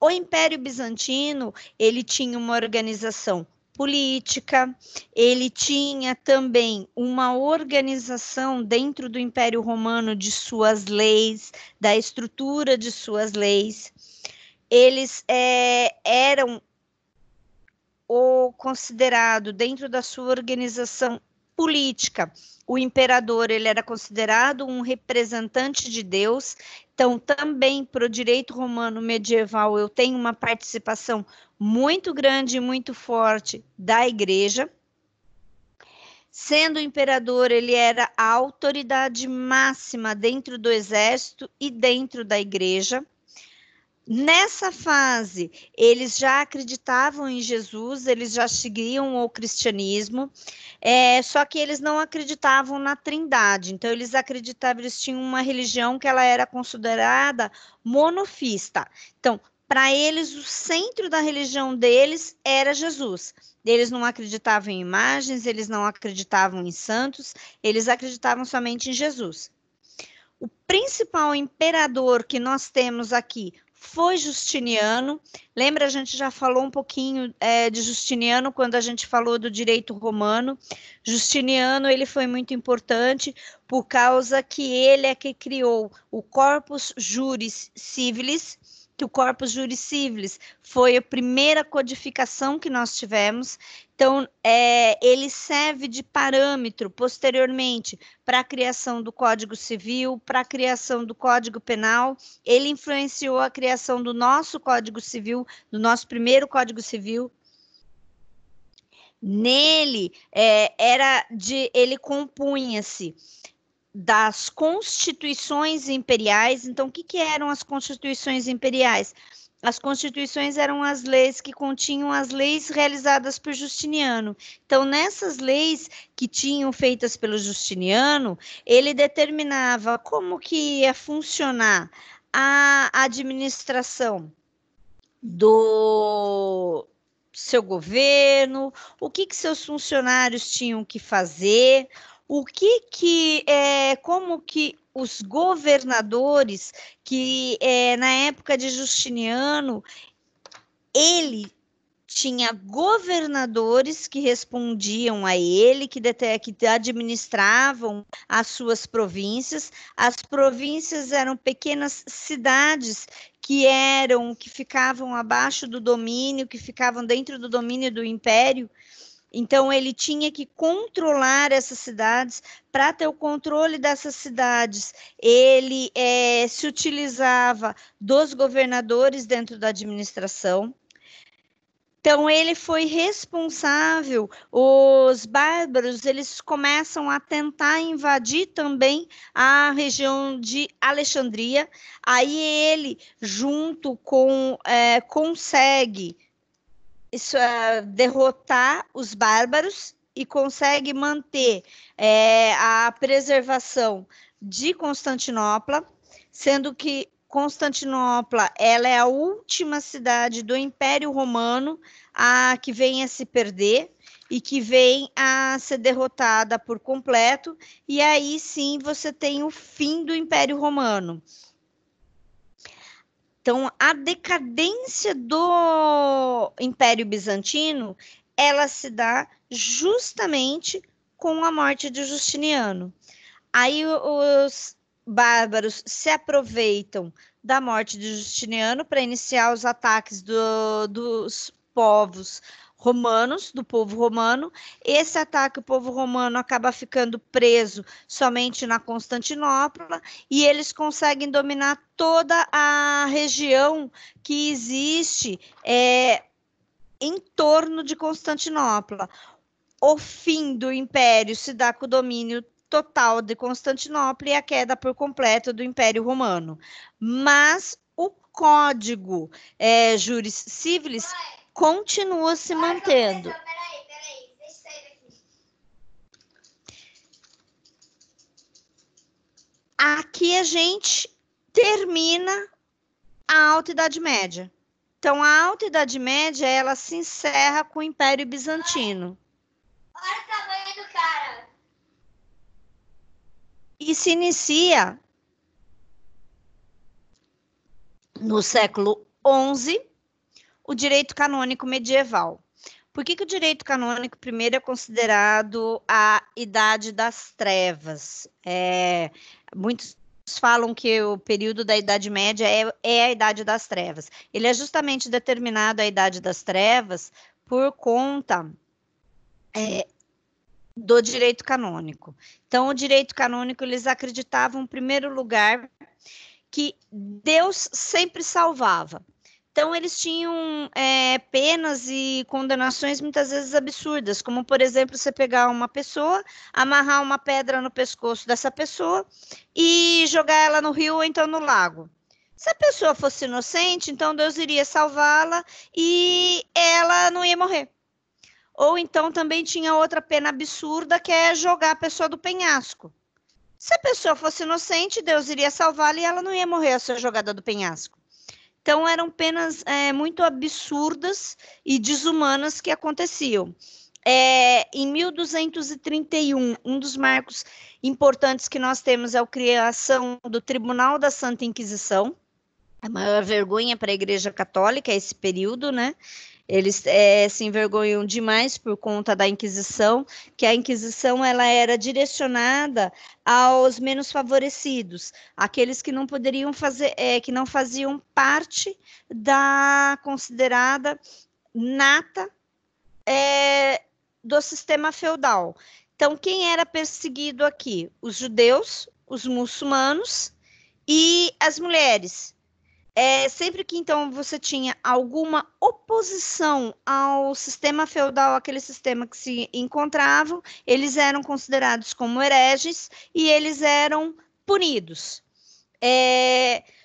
O Império Bizantino, ele tinha uma organização política, ele tinha também uma organização dentro do Império Romano de suas leis, da estrutura de suas leis. Eles eram o considerado dentro da sua organização política. O imperador, ele era considerado um representante de Deus. Então, também para o direito romano medieval, eu tenho uma participação muito grande e muito forte da igreja. Sendo o imperador, ele era a autoridade máxima dentro do exército e dentro da igreja. Nessa fase, eles já acreditavam em Jesus, eles já seguiam o cristianismo, só que eles não acreditavam na Trindade. Então, eles acreditavam, eles tinham uma religião que ela era considerada monofista. Então, para eles, o centro da religião deles era Jesus. Eles não acreditavam em imagens, eles não acreditavam em santos, eles acreditavam somente em Jesus. O principal imperador que nós temos aqui foi Justiniano. Lembra, a gente já falou um pouquinho de Justiniano quando a gente falou do direito romano. Justiniano, ele foi muito importante por causa que ele é que criou o Corpus Juris Civilis, que o Corpus Juris Civilis foi a primeira codificação que nós tivemos. Então, ele serve de parâmetro, posteriormente, para a criação do Código Civil, para a criação do Código Penal. Ele influenciou a criação do nosso Código Civil, do nosso primeiro Código Civil. Nele, ele compunha-se das constituições imperiais. Então, o que eram as constituições imperiais? As constituições eram as leis que continham as leis realizadas por Justiniano. Então, nessas leis que tinham feitas pelo Justiniano, ele determinava como que ia funcionar a administração do seu governo, o que seus funcionários tinham que fazer, como que os governadores, que na época de Justiniano, ele tinha governadores que respondiam a ele, que administravam as suas províncias. As províncias eram pequenas cidades que ficavam abaixo do domínio, que ficavam dentro do domínio do império. Então, ele tinha que controlar essas cidades. Para ter o controle dessas cidades, ele se utilizava dos governadores dentro da administração. Então, ele foi responsável. Os bárbaros, eles começam a tentar invadir também a região de Alexandria. Aí ele, junto com, consegue derrotar os bárbaros e consegue manter a preservação de Constantinopla, sendo que Constantinopla, ela é a última cidade do Império Romano que vem a se perder e que vem a ser derrotada por completo, e aí sim você tem o fim do Império Romano. Então, a decadência do Império Bizantino, ela se dá justamente com a morte de Justiniano. Aí os bárbaros se aproveitam da morte de Justiniano para iniciar os ataques dos povos romanos, do povo romano. Esse ataque, o povo romano acaba ficando preso somente na Constantinopla e eles conseguem dominar toda a região que existe em torno de Constantinopla. O fim do império se dá com o domínio total de Constantinopla e a queda por completo do Império Romano. Mas o Código Juris Civilis continua se mantendo. Peraí, deixa eu sair daqui. Aqui a gente termina a Alta Idade Média. Então, a Alta Idade Média, ela se encerra com o Império Bizantino. Olha o tamanho do cara. E se inicia no século XI o direito canônico medieval. Por que o direito canônico, primeiro, é considerado a Idade das Trevas? Muitos falam que o período da Idade Média é a Idade das Trevas. Ele é justamente determinado a Idade das Trevas por conta do direito canônico. Então, o direito canônico, eles acreditavam, em primeiro lugar, que Deus sempre salvava. Então, eles tinham penas e condenações muitas vezes absurdas, como, por exemplo, você pegar uma pessoa, amarrar uma pedra no pescoço dessa pessoa e jogar ela no rio ou então no lago. Se a pessoa fosse inocente, então Deus iria salvá-la e ela não ia morrer. Ou então também tinha outra pena absurda, que é jogar a pessoa do penhasco. Se a pessoa fosse inocente, Deus iria salvá-la e ela não ia morrer ao ser jogada do penhasco. Então, eram penas muito absurdas e desumanas que aconteciam. Em 1231, um dos marcos importantes que nós temos é a criação do Tribunal da Santa Inquisição. A maior vergonha para a Igreja Católica é esse período, né? Eles se envergonham demais por conta da Inquisição, que a Inquisição ela era direcionada aos menos favorecidos, aqueles que não poderiam fazer, que não faziam parte da considerada nata do sistema feudal. Então, quem era perseguido aqui? Os judeus, os muçulmanos e as mulheres. Sempre que, então, você tinha alguma oposição ao sistema feudal, aquele sistema que se encontravam, eles eram considerados como hereges e eles eram punidos.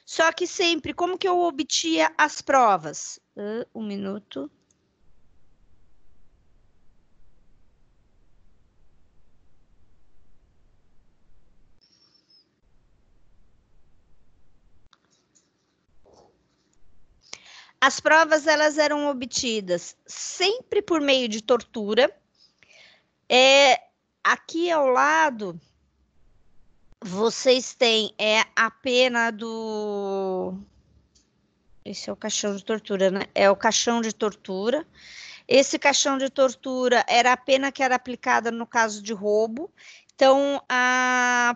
Só que sempre, como que eu obtinha as provas? Um minuto. As provas elas eram obtidas sempre por meio de tortura. Aqui ao lado, vocês têm a pena do... Esse é o caixão de tortura, né? É o caixão de tortura. Esse caixão de tortura era a pena que era aplicada no caso de roubo. Então, a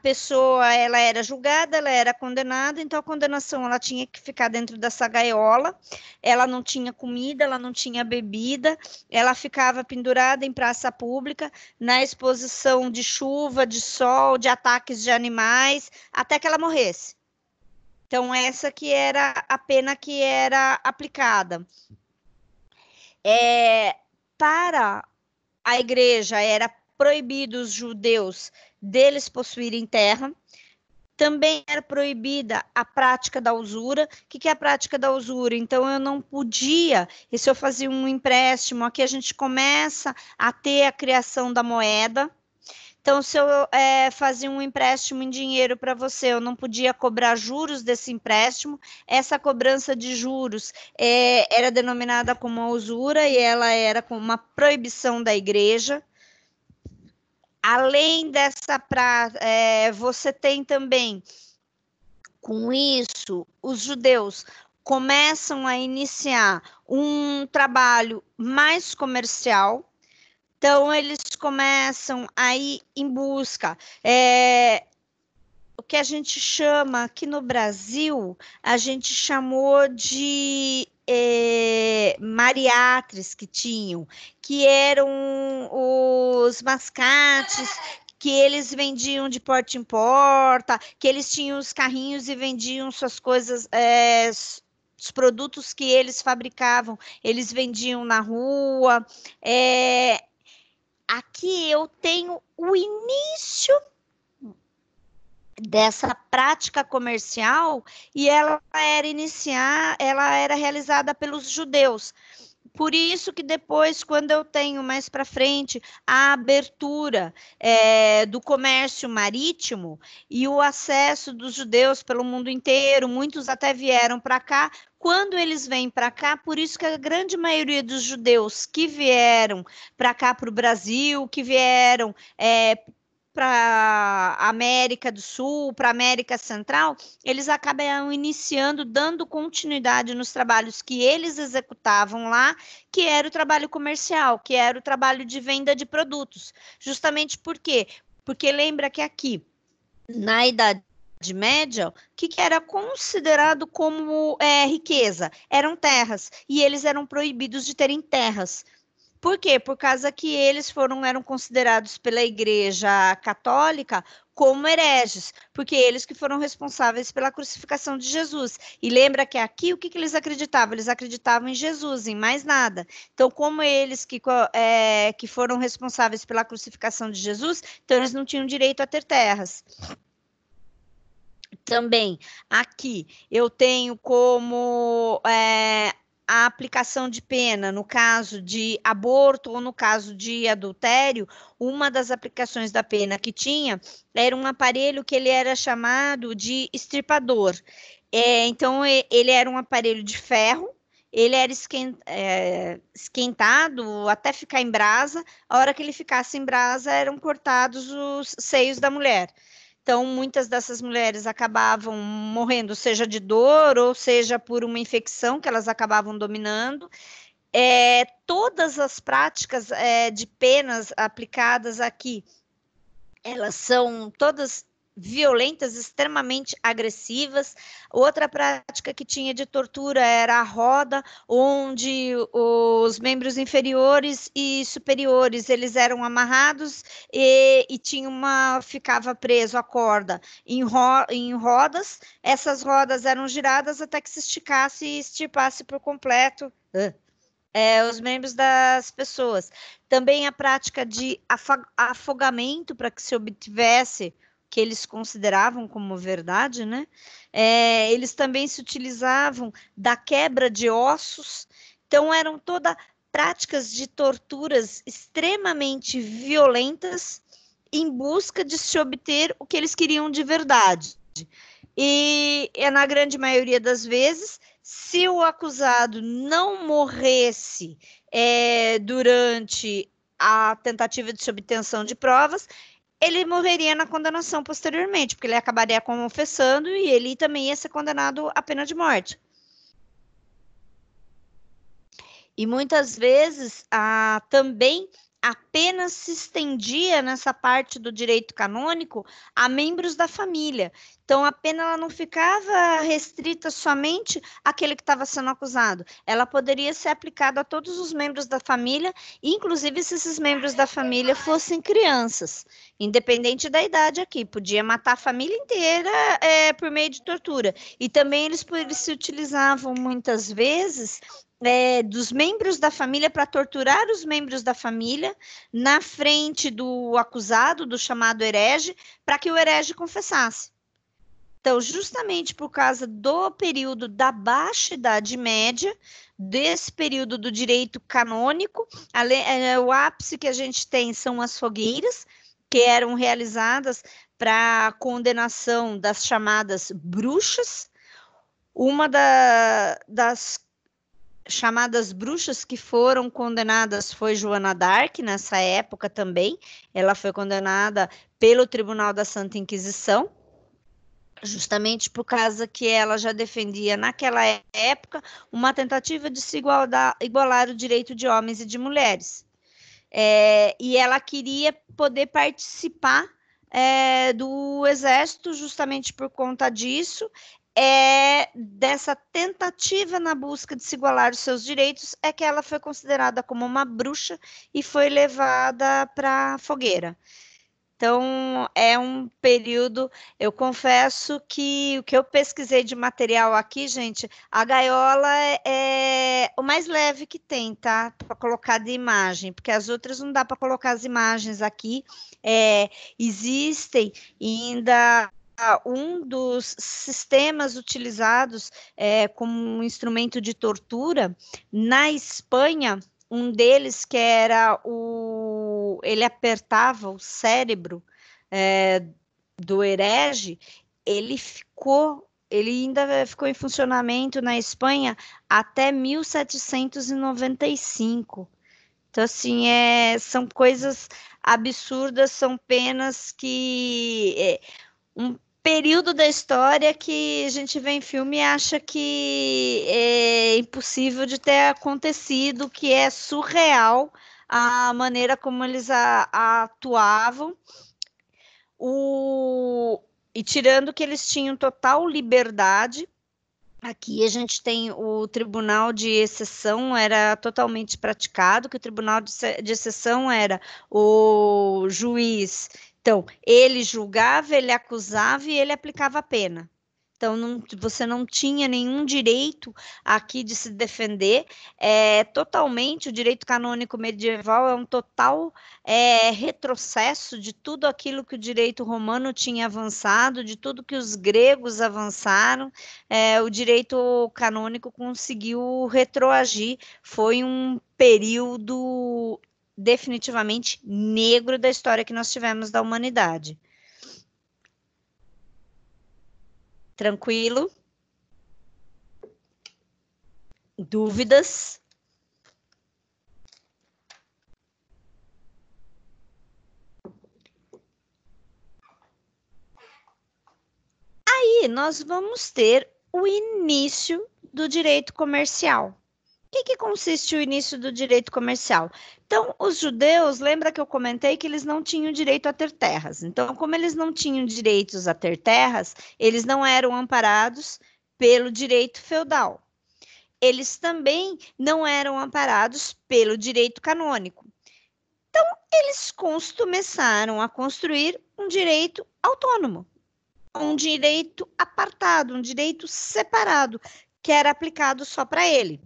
pessoa, ela era julgada, ela era condenada, então a condenação, ela tinha que ficar dentro dessa gaiola, ela não tinha comida, ela não tinha bebida, ela ficava pendurada em praça pública, na exposição de chuva, de sol, de ataques de animais, até que ela morresse. Então, essa que era a pena que era aplicada. Para a igreja, era proibido os judeus deles possuírem terra. Também era proibida a prática da usura. O que é a prática da usura? Então, eu não podia, e se eu fazia um empréstimo, aqui a gente começa a ter a criação da moeda. Então, se eu fazia um empréstimo em dinheiro para você, eu não podia cobrar juros desse empréstimo. Essa cobrança de juros era denominada como a usura e ela era como uma proibição da igreja. Além dessa prática, você tem também, com isso, os judeus começam a iniciar um trabalho mais comercial. Então, eles começam a ir em busca. O que a gente chama, aqui no Brasil, a gente chamou de mariatres que tinham, que eram os mascates, que eles vendiam de porta em porta, que eles tinham os carrinhos e vendiam suas coisas, os produtos que eles fabricavam, eles vendiam na rua. aqui eu tenho o início dessa prática comercial e ela era realizada pelos judeus. Por isso que depois, quando eu tenho mais para frente a abertura do comércio marítimo e o acesso dos judeus pelo mundo inteiro, muitos até vieram para cá. Quando eles vêm para cá, por isso que a grande maioria dos judeus que vieram para cá, para o Brasil, que vieram para a América do Sul, para a América Central, eles acabam iniciando, dando continuidade nos trabalhos que eles executavam lá, que era o trabalho comercial, que era o trabalho de venda de produtos. Justamente por quê? Porque lembra que aqui, na Idade Média, o que era considerado como riqueza? Eram terras, e eles eram proibidos de terem terras. Por quê? Por causa que eles eram considerados pela Igreja Católica como hereges, porque eles que foram responsáveis pela crucificação de Jesus. E lembra que aqui, o que eles acreditavam? Eles acreditavam em Jesus, em mais nada. Então, como eles que foram responsáveis pela crucificação de Jesus, então eles não tinham direito a ter terras. Também, aqui, eu tenho como a aplicação de pena no caso de aborto ou no caso de adultério. Uma das aplicações da pena que tinha era um aparelho que ele era chamado de extirpador. Então, ele era um aparelho de ferro, ele era esquentado até ficar em brasa. A hora que ele ficasse em brasa, eram cortados os seios da mulher. Então, muitas dessas mulheres acabavam morrendo, seja de dor ou seja por uma infecção que elas acabavam dominando. Todas as práticas de penas aplicadas aqui, elas são todas violentas, extremamente agressivas. Outra prática que tinha de tortura era a roda, onde os membros inferiores e superiores eles eram amarrados e ficava preso a corda em rodas. Essas rodas eram giradas até que se esticasse e extirpasse por completo os membros das pessoas. Também a prática de afogamento para que se obtivesse que eles consideravam como verdade, né? Eles também se utilizavam da quebra de ossos. Então, eram todas práticas de torturas extremamente violentas em busca de se obter o que eles queriam de verdade. E na grande maioria das vezes, se o acusado não morresse durante a tentativa de obtenção de provas, ele morreria na condenação posteriormente, porque ele acabaria confessando e ele também ia ser condenado à pena de morte. E muitas vezes também a pena se estendia nessa parte do direito canônico a membros da família. Então, a pena ela não ficava restrita somente àquele que estava sendo acusado. Ela poderia ser aplicada a todos os membros da família, inclusive se esses membros da família fossem crianças, independente da idade aqui. Podia matar a família inteira por meio de tortura. E também eles se utilizavam muitas vezes dos membros da família para torturar os membros da família na frente do acusado, do chamado herege, para que o herege confessasse. Então, justamente por causa do período da Baixa Idade Média, desse período do direito canônico, o ápice que a gente tem são as fogueiras, que eram realizadas para a condenação das chamadas bruxas. Uma das chamadas bruxas que foram condenadas foi Joana d'Arc, nessa época também. Ela foi condenada pelo Tribunal da Santa Inquisição, justamente por causa que ela já defendia, naquela época, uma tentativa de se igualar o direito de homens e de mulheres. E ela queria poder participar do exército justamente por conta disso. Dessa tentativa na busca de se igualar os seus direitos, que ela foi considerada como uma bruxa e foi levada para a fogueira. Então, é um período, eu confesso que o que eu pesquisei de material aqui, gente, a gaiola é o mais leve que tem, tá? Para colocar de imagem, porque as outras não dá para colocar as imagens aqui. Existem ainda um dos sistemas utilizados como um instrumento de tortura na Espanha. Um deles que era ele apertava o cérebro do herege, ele ainda ficou em funcionamento na Espanha até 1795. Então, assim, são coisas absurdas, são penas que um período da história que a gente vê em filme e acha que é impossível de ter acontecido, que é surreal a maneira como eles atuavam. E tirando que eles tinham total liberdade, aqui a gente tem o tribunal de exceção, era totalmente praticado, que o tribunal de exceção era o juiz. Então, ele julgava, ele acusava e ele aplicava a pena. Então, você não tinha nenhum direito aqui de se defender. Totalmente, o direito canônico medieval é um total retrocesso de tudo aquilo que o direito romano tinha avançado, de tudo que os gregos avançaram. O direito canônico conseguiu retroagir. Foi um período definitivamente negro da história que nós tivemos da humanidade. Tranquilo? Dúvidas? Aí nós vamos ter o início do direito comercial. O que consiste o início do direito comercial? Então, os judeus, lembra que eu comentei que eles não tinham direito a ter terras. Então, como eles não tinham direitos a ter terras, eles não eram amparados pelo direito feudal. Eles também não eram amparados pelo direito canônico. Então, eles começaram a construir um direito autônomo, um direito apartado, um direito separado, que era aplicado só para ele,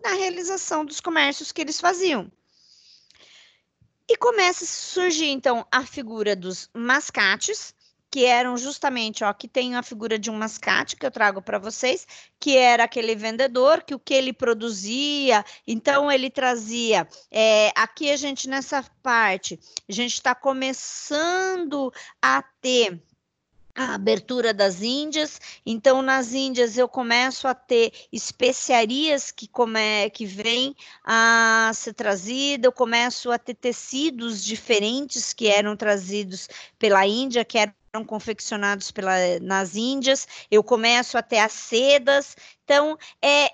na realização dos comércios que eles faziam. E começa a surgir, então, a figura dos mascates, que eram justamente, aqui tem a figura de um mascate que eu trago para vocês, que era aquele vendedor, que o que ele produzia, então ele trazia, aqui a gente nessa parte, a gente está começando a ter a abertura das Índias, então nas Índias eu começo a ter especiarias que vêm a ser trazida, eu começo a ter tecidos diferentes que eram trazidos pela Índia, que eram confeccionados nas Índias, eu começo a ter as sedas. Então,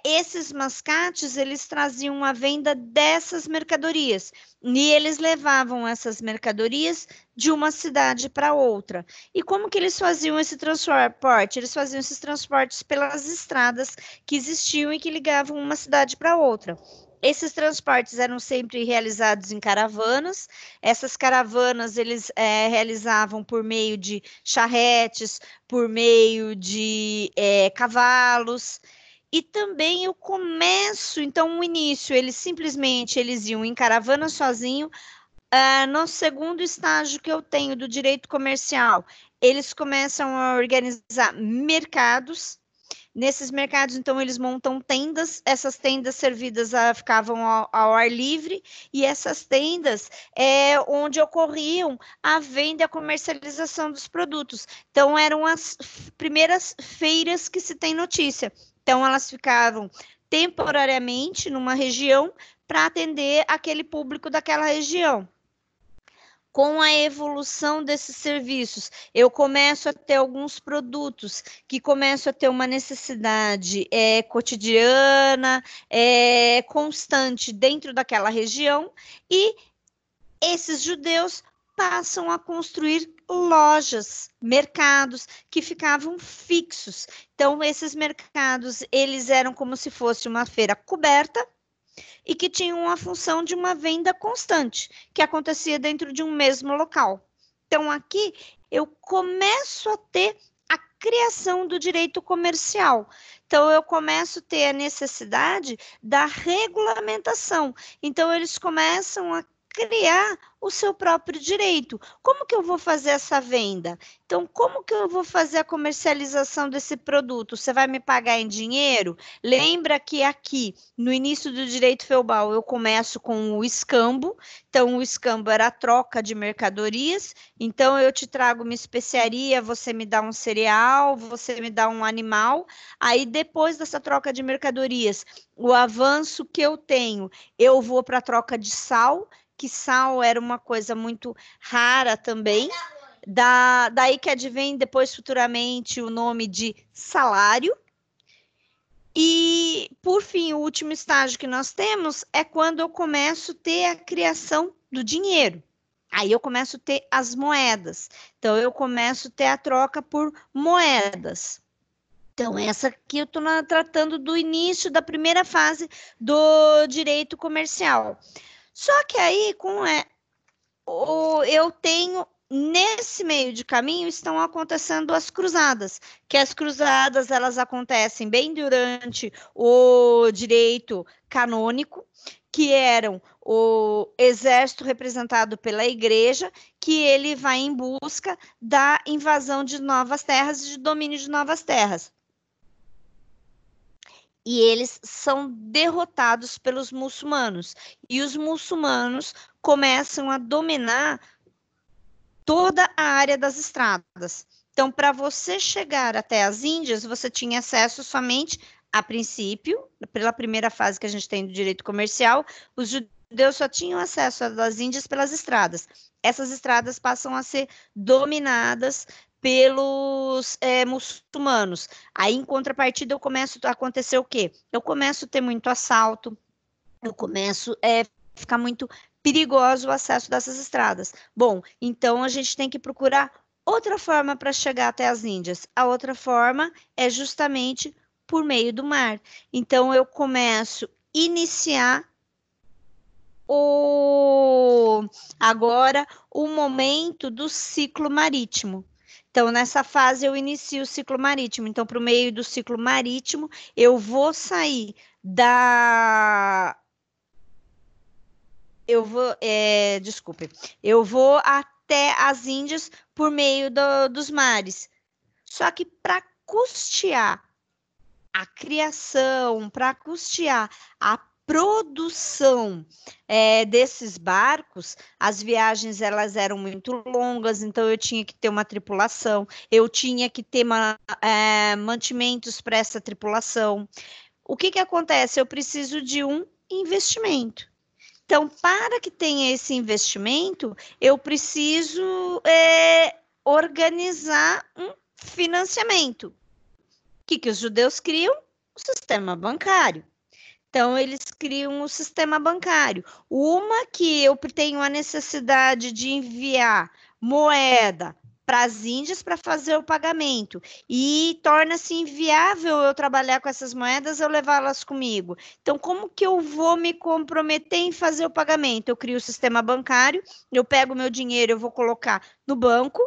esses mascates, eles traziam a venda dessas mercadorias, e eles levavam essas mercadorias de uma cidade para outra. E como que eles faziam esse transporte? Eles faziam esses transportes pelas estradas que existiam e que ligavam uma cidade para outra. Esses transportes eram sempre realizados em caravanas. Essas caravanas eles realizavam por meio de charretes, por meio de cavalos. E também o comércio, então o início, eles iam em caravana sozinho. No segundo estágio que eu tenho do direito comercial, eles começam a organizar mercados. Nesses mercados, então, eles montam tendas, essas tendas ficavam ao ar livre, e essas tendas onde ocorriam a venda e a comercialização dos produtos. Então, eram as primeiras feiras que se tem notícia. Então, elas ficavam temporariamente numa região para atender aquele público daquela região. Com a evolução desses serviços, eu começo a ter alguns produtos que começam a ter uma necessidade cotidiana, constante dentro daquela região, e esses judeus passam a construir lojas, mercados que ficavam fixos. Então, esses mercados, eles eram como se fosse uma feira coberta, e que tinham a função de uma venda constante, que acontecia dentro de um mesmo local. Então, aqui eu começo a ter a criação do direito comercial. Então, eu começo a ter a necessidade da regulamentação. Então, eles começam a criar o seu próprio direito. Como que eu vou fazer essa venda? Então, como que eu vou fazer a comercialização desse produto? Você vai me pagar em dinheiro? Lembra que aqui, no início do direito feudal, eu começo com o escambo. Então, o escambo era a troca de mercadorias. Então, eu te trago uma especiaria, você me dá um cereal, você me dá um animal. Aí, depois dessa troca de mercadorias, o avanço que eu tenho, eu vou para a troca de sal, que sal era uma coisa muito rara também. Daí que advém depois futuramente o nome de salário. E, por fim, o último estágio que nós temos é quando eu começo a ter a criação do dinheiro. Aí eu começo a ter as moedas. Então, eu começo a ter a troca por moedas. Então, essa aqui eu estou tratando do início da primeira fase do direito comercial. Só que aí, eu tenho, nesse meio de caminho, estão acontecendo as cruzadas, que as cruzadas, elas acontecem bem durante o direito canônico, que eram o exército representado pela igreja, que ele vai em busca da invasão de novas terras e de domínio de novas terras. E eles são derrotados pelos muçulmanos. E os muçulmanos começam a dominar toda a área das estradas. Então, para você chegar até as Índias, você tinha acesso somente, a princípio, pela primeira fase que a gente tem do direito comercial, os judeus só tinham acesso às Índias pelas estradas. Essas estradas passam a ser dominadas pelos muçulmanos. Aí, em contrapartida, começo a acontecer o quê? Eu começo a ter muito assalto, eu começo a ficar muito perigoso o acesso dessas estradas. Bom, então a gente tem que procurar outra forma para chegar até as Índias. A outra forma é justamente por meio do mar. Então, eu começo a iniciar agora o momento do ciclo marítimo. Então, nessa fase, eu inicio o ciclo marítimo. Então, para o meio do ciclo marítimo, eu vou sair eu vou até as Índias por meio dos mares. Só que para custear a criação, para custear a produção desses barcos, as viagens elas eram muito longas, então eu tinha que ter uma tripulação, eu tinha que ter mantimentos para essa tripulação. O que acontece? Eu preciso de um investimento. Então, para que tenha esse investimento, eu preciso organizar um financiamento. O que os judeus criam? O sistema bancário. Então, eles criam o sistema bancário. Uma que eu tenho a necessidade de enviar moeda para as Índias para fazer o pagamento. E torna-se inviável eu trabalhar com essas moedas, eu levá-las comigo. Então, como que eu vou me comprometer em fazer o pagamento? Eu crio o sistema bancário, eu pego o meu dinheiro, eu vou colocar no banco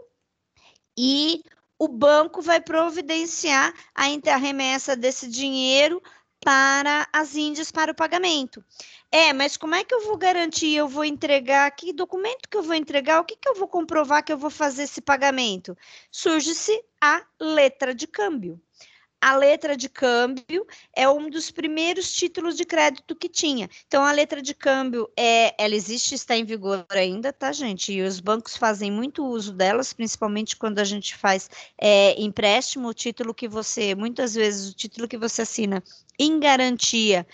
e o banco vai providenciar a remessa desse dinheiro para as Índias para o pagamento. Mas como é que eu vou garantir? Eu vou entregar? Que documento que eu vou entregar? O que eu vou comprovar que eu vou fazer esse pagamento? Surge-se a letra de câmbio. A letra de câmbio é um dos primeiros títulos de crédito que tinha. Então, a letra de câmbio, ela existe, está em vigor ainda, tá, gente? E os bancos fazem muito uso delas, principalmente quando a gente faz empréstimo, muitas vezes, o título que você assina em garantia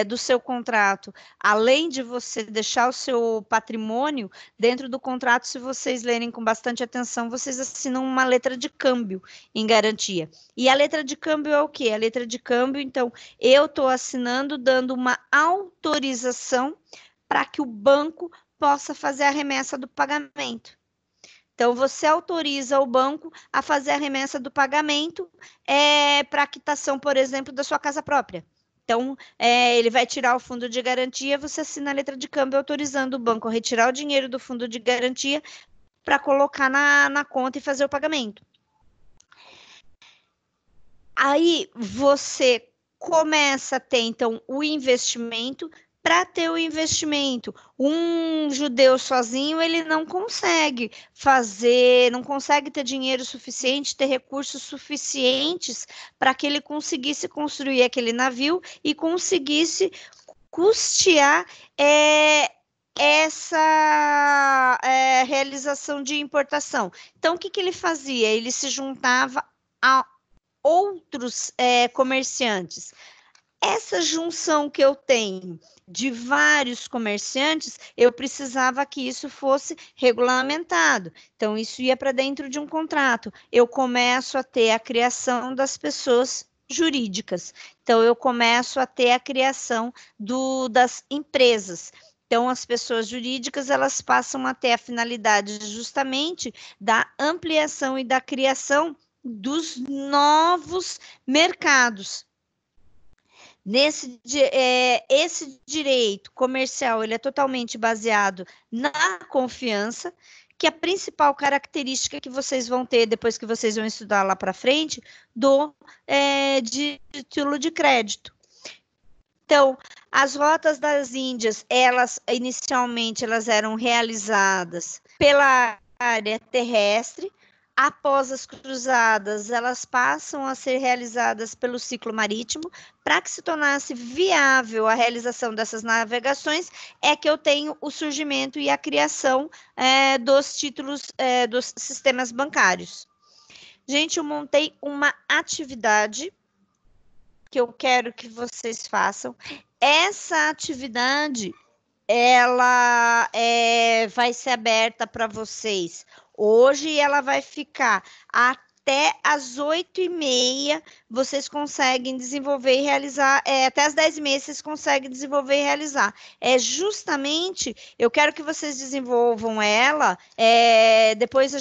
do seu contrato, além de você deixar o seu patrimônio, dentro do contrato, se vocês lerem com bastante atenção, vocês assinam uma letra de câmbio em garantia. E a letra de câmbio é o quê? A letra de câmbio, então, eu estou assinando, dando uma autorização para que o banco possa fazer a remessa do pagamento. Então, você autoriza o banco a fazer a remessa do pagamento para a quitação, por exemplo, da sua casa própria. Então, ele vai tirar o fundo de garantia, você assina a letra de câmbio autorizando o banco a retirar o dinheiro do fundo de garantia para colocar na conta e fazer o pagamento. Aí você começa a ter, então, o investimento. Para ter o investimento, um judeu sozinho, ele não consegue fazer, não consegue ter dinheiro suficiente, ter recursos suficientes para que ele conseguisse construir aquele navio e conseguisse custear essa realização de importação. Então, o que ele fazia? Ele se juntava a outros comerciantes. Essa junção que eu tenho de vários comerciantes, eu precisava que isso fosse regulamentado. Então, isso ia para dentro de um contrato. Eu começo a ter a criação das pessoas jurídicas. Então, eu começo a ter a criação das empresas. Então, as pessoas jurídicas, elas passam a ter a finalidade justamente da ampliação e da criação dos novos mercados. Esse direito comercial, ele é totalmente baseado na confiança, que é a principal característica que vocês vão ter depois que vocês vão estudar lá para frente de título de crédito. Então, as rotas das Índias, inicialmente elas eram realizadas pela área terrestre. Após as cruzadas, elas passam a ser realizadas pelo ciclo marítimo. Para que se tornasse viável a realização dessas navegações, é que eu tenho o surgimento e a criação dos títulos dos sistemas bancários. Gente, eu montei uma atividade que eu quero que vocês façam. Essa atividade, ela vai ser aberta para vocês hoje e ela vai ficar até às 8h30. Vocês conseguem desenvolver e realizar, até às 10h30 vocês conseguem desenvolver e realizar. Justamente, eu quero que vocês desenvolvam ela, depois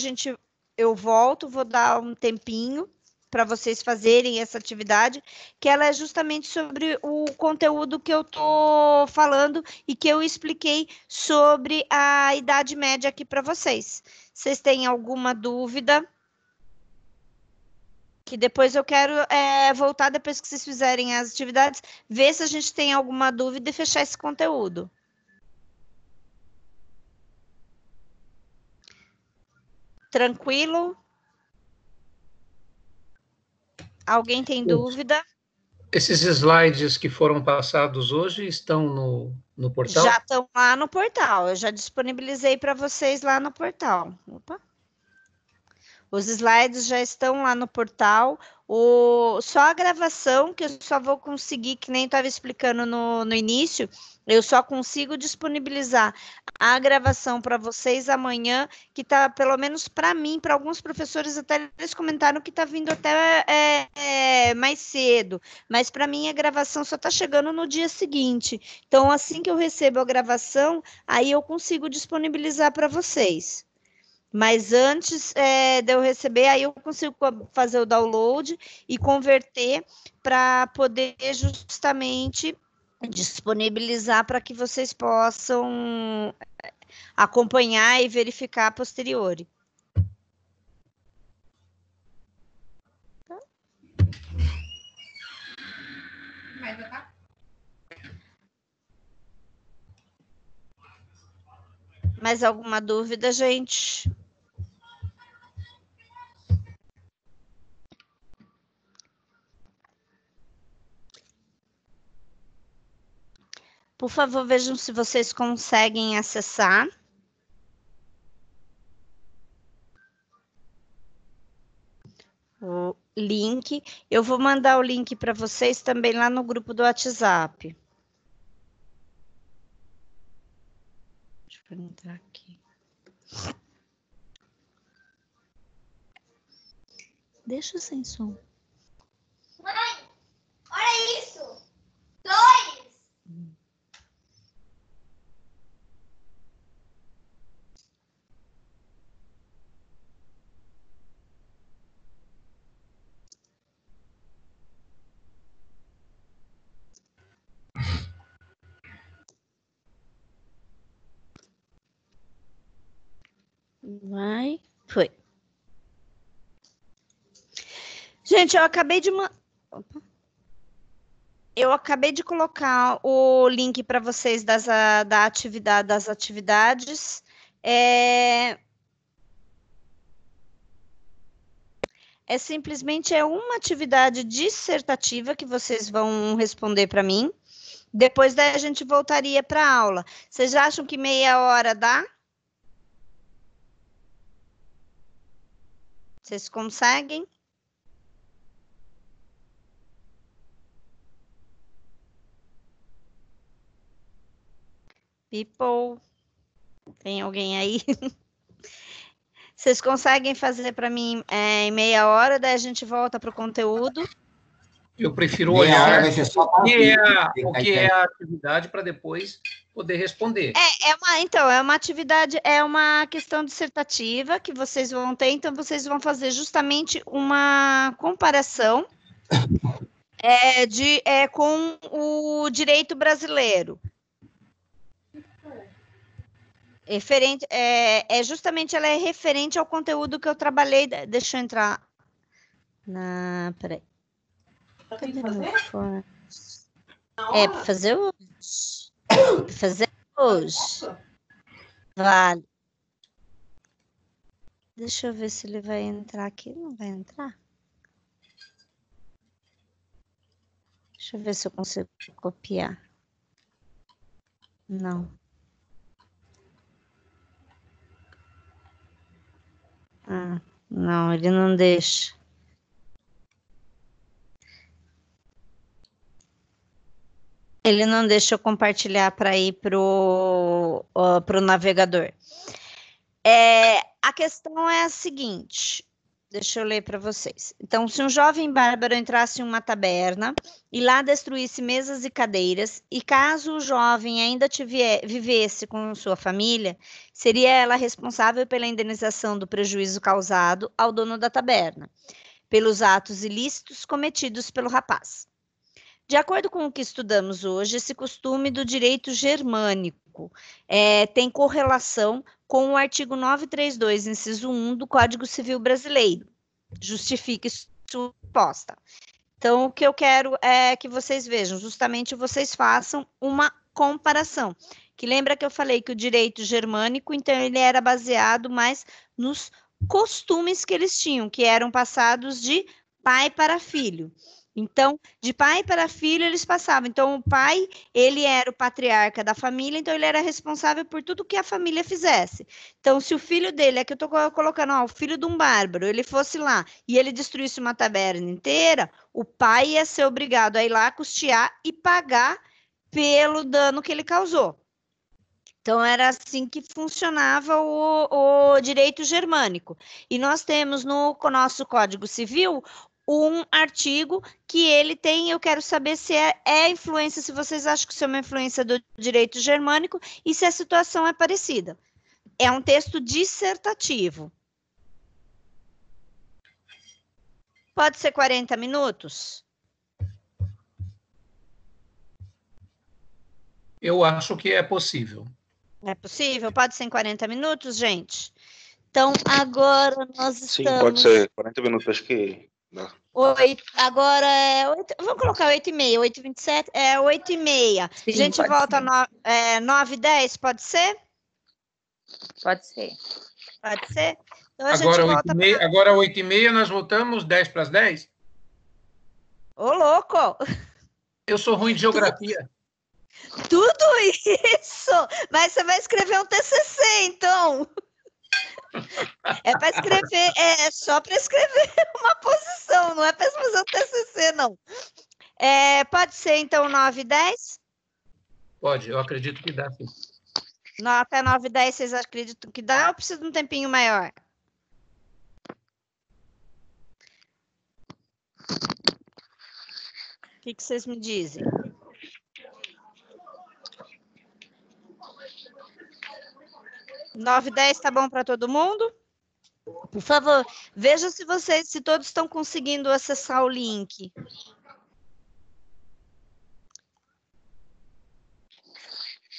eu volto, vou dar um tempinho para vocês fazerem essa atividade, que ela é justamente sobre o conteúdo que eu estou falando e que eu expliquei sobre a Idade Média aqui para vocês. Vocês têm alguma dúvida? Que depois eu quero voltar, depois que vocês fizerem as atividades, ver se a gente tem alguma dúvida e fechar esse conteúdo. Tranquilo? Alguém tem dúvida? Esses slides que foram passados hoje estão no portal? Já estão lá no portal. Eu já disponibilizei para vocês lá no portal. Opa. Os slides já estão lá no portal. Só a gravação, que eu só vou conseguir, que nem estava explicando no início, eu só consigo disponibilizar a gravação para vocês amanhã, que está, pelo menos para mim, para alguns professores até eles comentaram que está vindo até mais cedo, mas para mim a gravação só está chegando no dia seguinte. Então, assim que eu recebo a gravação, aí eu consigo disponibilizar para vocês. Mas antes de eu receber, aí eu consigo fazer o download e converter para poder justamente disponibilizar para que vocês possam acompanhar e verificar a posteriori. Mais alguma dúvida, gente? Por favor, vejam se vocês conseguem acessar. O link. Eu vou mandar o link para vocês também lá no grupo do WhatsApp. Deixa eu entrar aqui. Deixa sem som. Mãe, olha isso! 2! Vai. Foi. Gente, eu acabei de... Eu acabei de colocar o link para vocês das atividades. Simplesmente uma atividade dissertativa que vocês vão responder para mim. Depois daí a gente voltaria para a aula. Vocês acham que meia hora dá? Vocês conseguem? People, tem alguém aí? Vocês conseguem fazer para mim em meia hora, daí a gente volta para o conteúdo? Eu prefiro Meia olhar hora vai ser só o que é a atividade para depois poder responder. É uma atividade, é uma questão dissertativa que vocês vão ter, então vocês vão fazer justamente uma comparação com o direito brasileiro. Justamente ela é referente ao conteúdo que eu trabalhei. Deixa eu entrar peraí. Cadê meu fone? Para fazer hoje. Fazer hoje. Vale. Deixa eu ver se ele vai entrar aqui. Não vai entrar? Deixa eu ver se eu consigo copiar. Não. Não, ele não deixa. Ele não deixa eu compartilhar para ir pro navegador. A questão é a seguinte, deixa eu ler para vocês. Então, se um jovem bárbaro entrasse em uma taberna e lá destruísse mesas e cadeiras, e caso o jovem ainda vivesse com sua família, seria ela responsável pela indenização do prejuízo causado ao dono da taberna, pelos atos ilícitos cometidos pelo rapaz. De acordo com o que estudamos hoje, esse costume do direito germânico tem correlação com o artigo 932, inciso 1 do Código Civil Brasileiro. Justifique sua resposta. Então, o que eu quero é que vocês vejam, justamente vocês façam uma comparação. Que lembra que eu falei que o direito germânico, então, ele era baseado mais nos costumes que eles tinham, que eram passados de pai para filho. Então, de pai para filho, eles passavam. Então, o pai, ele era o patriarca da família, então ele era responsável por tudo que a família fizesse. Então, se o filho dele, é que eu estou colocando, o filho de um bárbaro, ele fosse lá e ele destruísse uma taberna inteira, o pai ia ser obrigado a ir lá custear e pagar pelo dano que ele causou. Então, era assim que funcionava o direito germânico. E nós temos no nosso Código Civil um artigo que ele tem, eu quero saber se é influência, se vocês acham que isso é uma influência do direito germânico e se a situação é parecida. É um texto dissertativo. Pode ser 40 minutos? Eu acho que é possível. É possível? Pode ser em 40 minutos, gente? Então, agora nós estamos... Sim, pode ser 40 minutos, acho que... Agora é 8, vamos colocar 8h30, 8h27, 8h30. A gente volta 9h10, pode ser? Pode ser. Pode ser? Então a Agora, gente volta 8h30, agora 8h30 nós voltamos, 10 para as 10? Ô, louco! Eu sou ruim de geografia. Tudo isso! Mas você vai escrever um TCC, então. É para escrever, é só para escrever uma posição, não é para fazer o TCC, não. Pode ser, então, 9h10? Pode, eu acredito que dá, sim. Até 9h10 vocês acreditam que dá ou precisa de um tempinho maior? O que vocês me dizem? Nove, 10 tá bom para todo mundo? Por favor, veja se todos estão conseguindo acessar o link.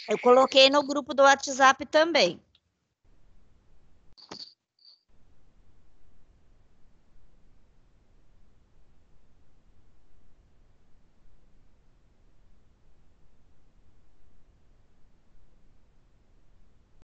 Eu coloquei no grupo do WhatsApp também.